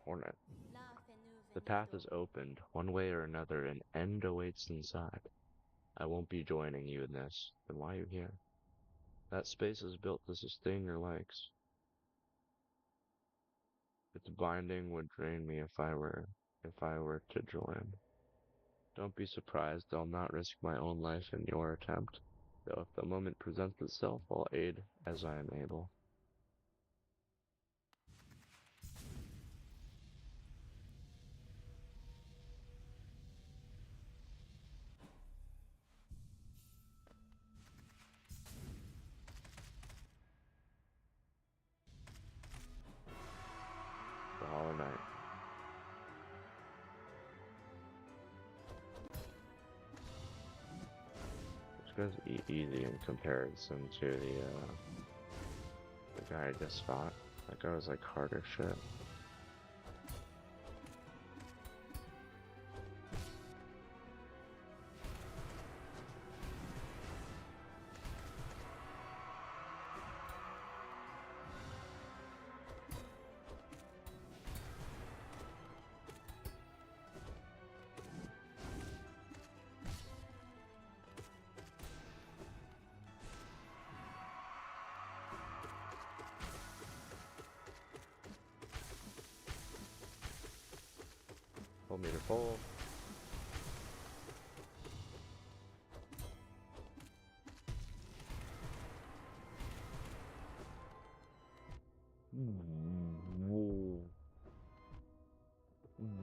Speaker 1: Hornet. The path is opened, one way or another, an end awaits inside. I won't be joining you in this. Then why are you here? That space is built to sustain your legs. Its binding would drain me if I were to join. Don't be surprised, I'll not risk my own life in your attempt, though if the moment presents itself, I'll aid as I am able. The Hollow Knight. Which goes easy in comparison to the guy I just fought. That guy was like harder shit. Hold me to pull.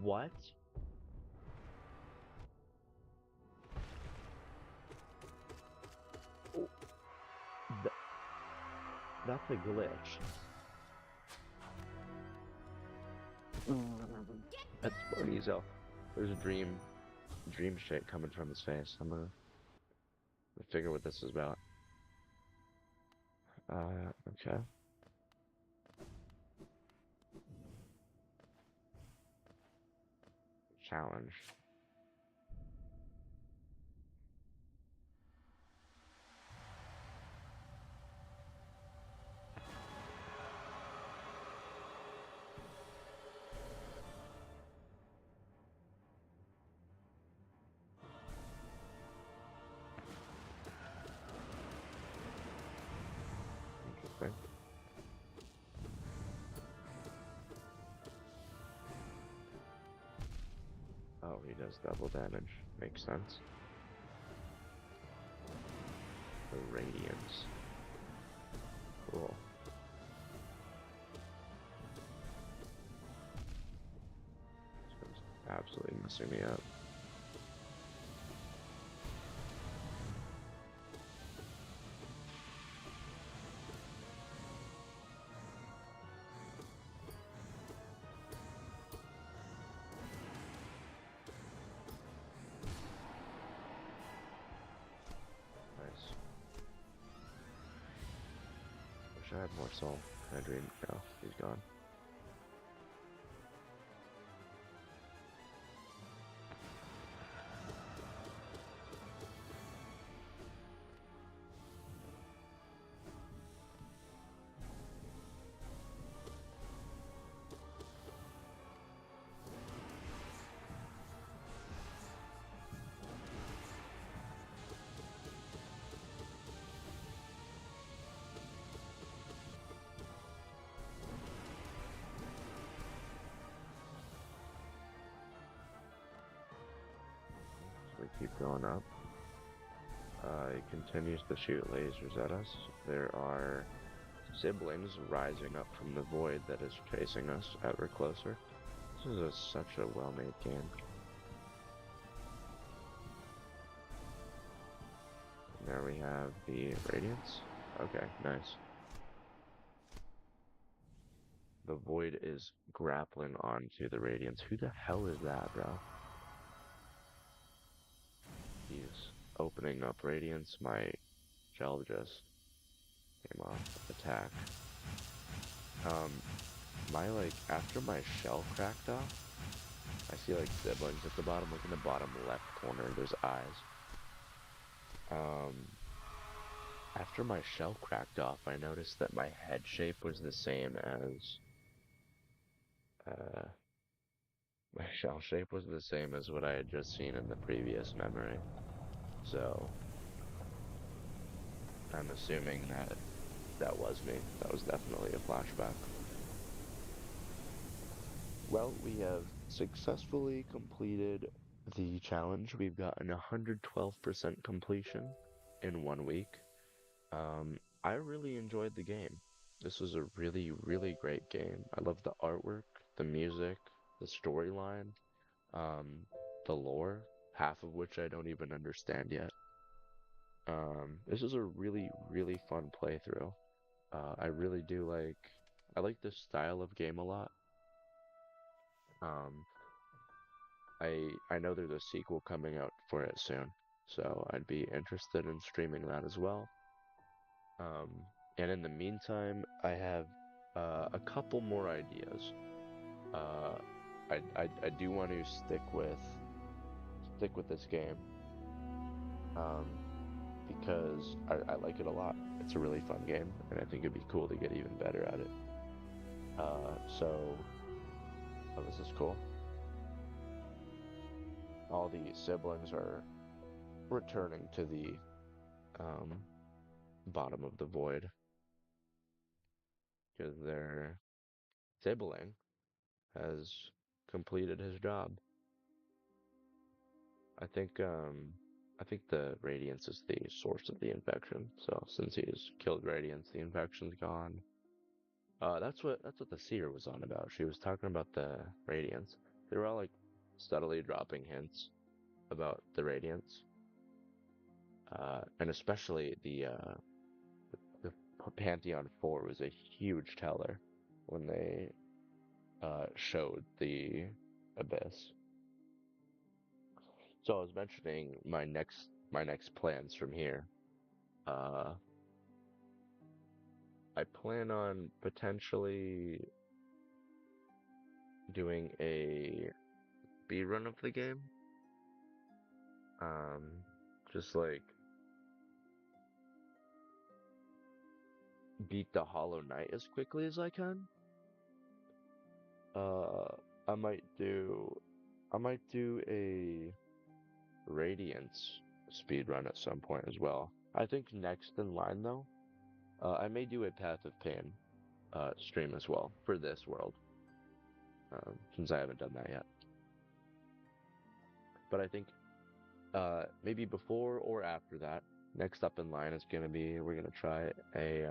Speaker 1: What? Oh, that's a glitch. That's funny as hell. There's a dream shit coming from his face. I'm gonna figure what this is about. Okay. Challenge. Interesting. Oh, he does double damage. Makes sense. The Radiance. Cool. This one's absolutely messing me up. Nice. Wish I had more soul. I dreamed. No, he's gone. We keep going up. He continues to shoot lasers at us. There are siblings rising up from the void that is chasing us ever closer. This is such a well-made game. And there we have the Radiance. Okay, nice. The void is grappling onto the Radiance. Who the hell is that, bro? He's opening up Radiance. My shell just came off. Attack. After my shell cracked off, I see like siblings at the bottom. Look in the bottom left corner, there's eyes. After my shell cracked off, I noticed that my head shape was the same as My shell shape was the same as what I had just seen in the previous memory. So I'm assuming that that was me. That was definitely a flashback. Well, we have successfully completed the challenge. We've gotten 112% completion in 1 week. I really enjoyed the game. This was a really, really great game. I love the artwork, the music, the storyline, um, the lore, half of which I don't even understand yet. This is a really, really fun playthrough. I really do I like this style of game a lot. Um, I know there's a sequel coming out for it soon, so I'd be interested in streaming that as well. Um, and in the meantime, I have a couple more ideas. Uh, I do want to stick with this game, um, because I like it a lot. It's a really fun game, and I think it'd be cool to get even better at it. So oh, this is cool. All the siblings are returning to the um, bottom of the void because their sibling has completed his job. I think um I think the Radiance is the source of the infection. So since he's killed Radiance, the infection's gone. That's what the seer was on about. She was talking about the Radiance. They were all like subtly dropping hints about the Radiance. And especially the Pantheon 4 was a huge teller when they showed the Abyss. So I was mentioning my next plans from here. Uh, I plan on potentially doing a speed run of the game. Just like beat the Hollow Knight as quickly as I can. Uh, I might do I might do a Radiance speed run at some point as well. I think next in line though, I may do a Path of Pain stream as well for this world, since I haven't done that yet. But I think maybe before or after that, next up in line is gonna be we're gonna try a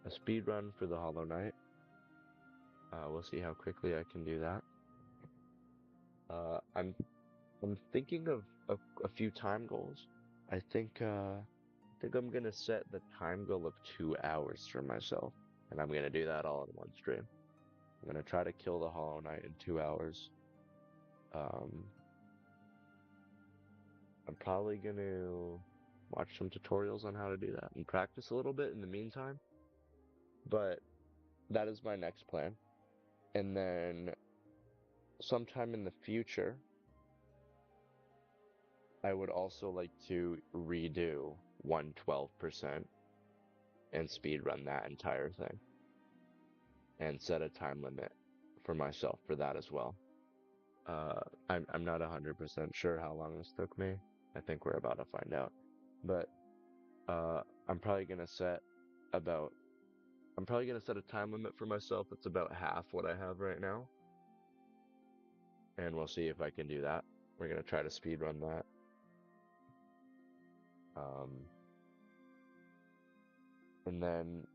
Speaker 1: speed run for the Hollow Knight. We'll see how quickly I can do that. I'm thinking of a few time goals. I think I'm gonna set the time goal of 2 hours for myself, and I'm gonna do that all in one stream. I'm gonna try to kill the Hollow Knight in 2 hours. Um, I'm probably gonna watch some tutorials on how to do that and practice a little bit in the meantime. But that is my next plan. And then sometime in the future, I would also like to redo 112% and speed run that entire thing and set a time limit for myself for that as well. Uh, I'm not 100% sure how long this took me. I think we're about to find out. But uh, I'm probably gonna set about I'm probably gonna set a time limit for myself that's about half what I have right now, and we'll see if I can do that. We're gonna try to speed run that. Um, and then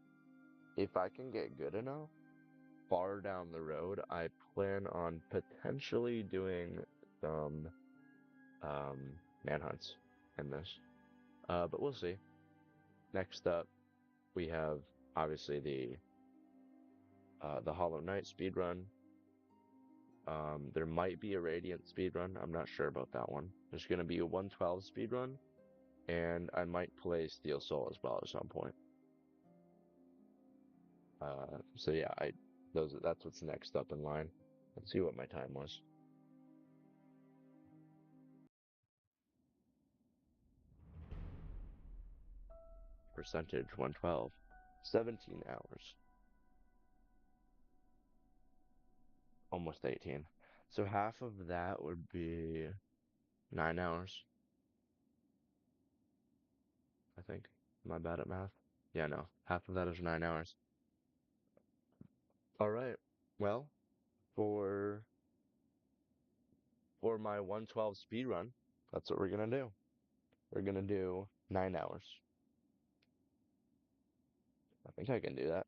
Speaker 1: if I can get good enough, far down the road, I plan on potentially doing some um, manhunts in this. But we'll see. Next up, we have obviously the Hollow Knight speedrun. There might be a Radiant speedrun. I'm not sure about that one. There's gonna be a 112 speedrun, and I might play Steel Soul as well at some point. So yeah, that's what's next up in line. Let's see what my time was. Percentage 112. 17 hours. Almost 18. So half of that would be 9 hours, I think. Am I bad at math? Yeah, no. Half of that is 9 hours. All right. Well, for for my 112 speed run, that's what we're gonna do. We're gonna do 9 hours. I think I can do that.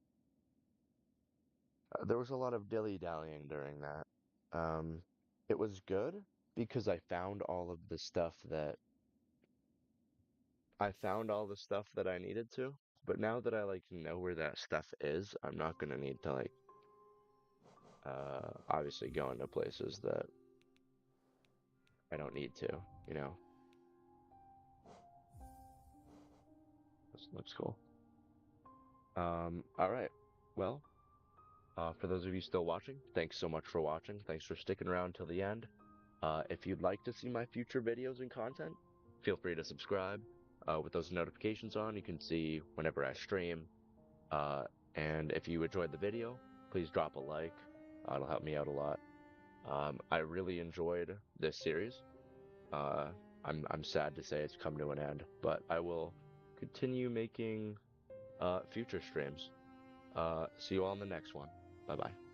Speaker 1: There was a lot of dilly-dallying during that. Um, it was good because I found all the stuff that I needed to. But now that I like know where that stuff is, I'm not gonna need to like obviously go into places that I don't need to, you know. This looks cool. All right. Well, for those of you still watching, thanks so much for watching. Thanks for sticking around till the end. If you'd like to see my future videos and content, feel free to subscribe. With those notifications on, you can see whenever I stream. Uh, and if you enjoyed the video, please drop a like. It'll help me out a lot. I really enjoyed this series. Uh, I'm sad to say it's come to an end, but I will continue making future streams. See you all in the next one. Bye bye.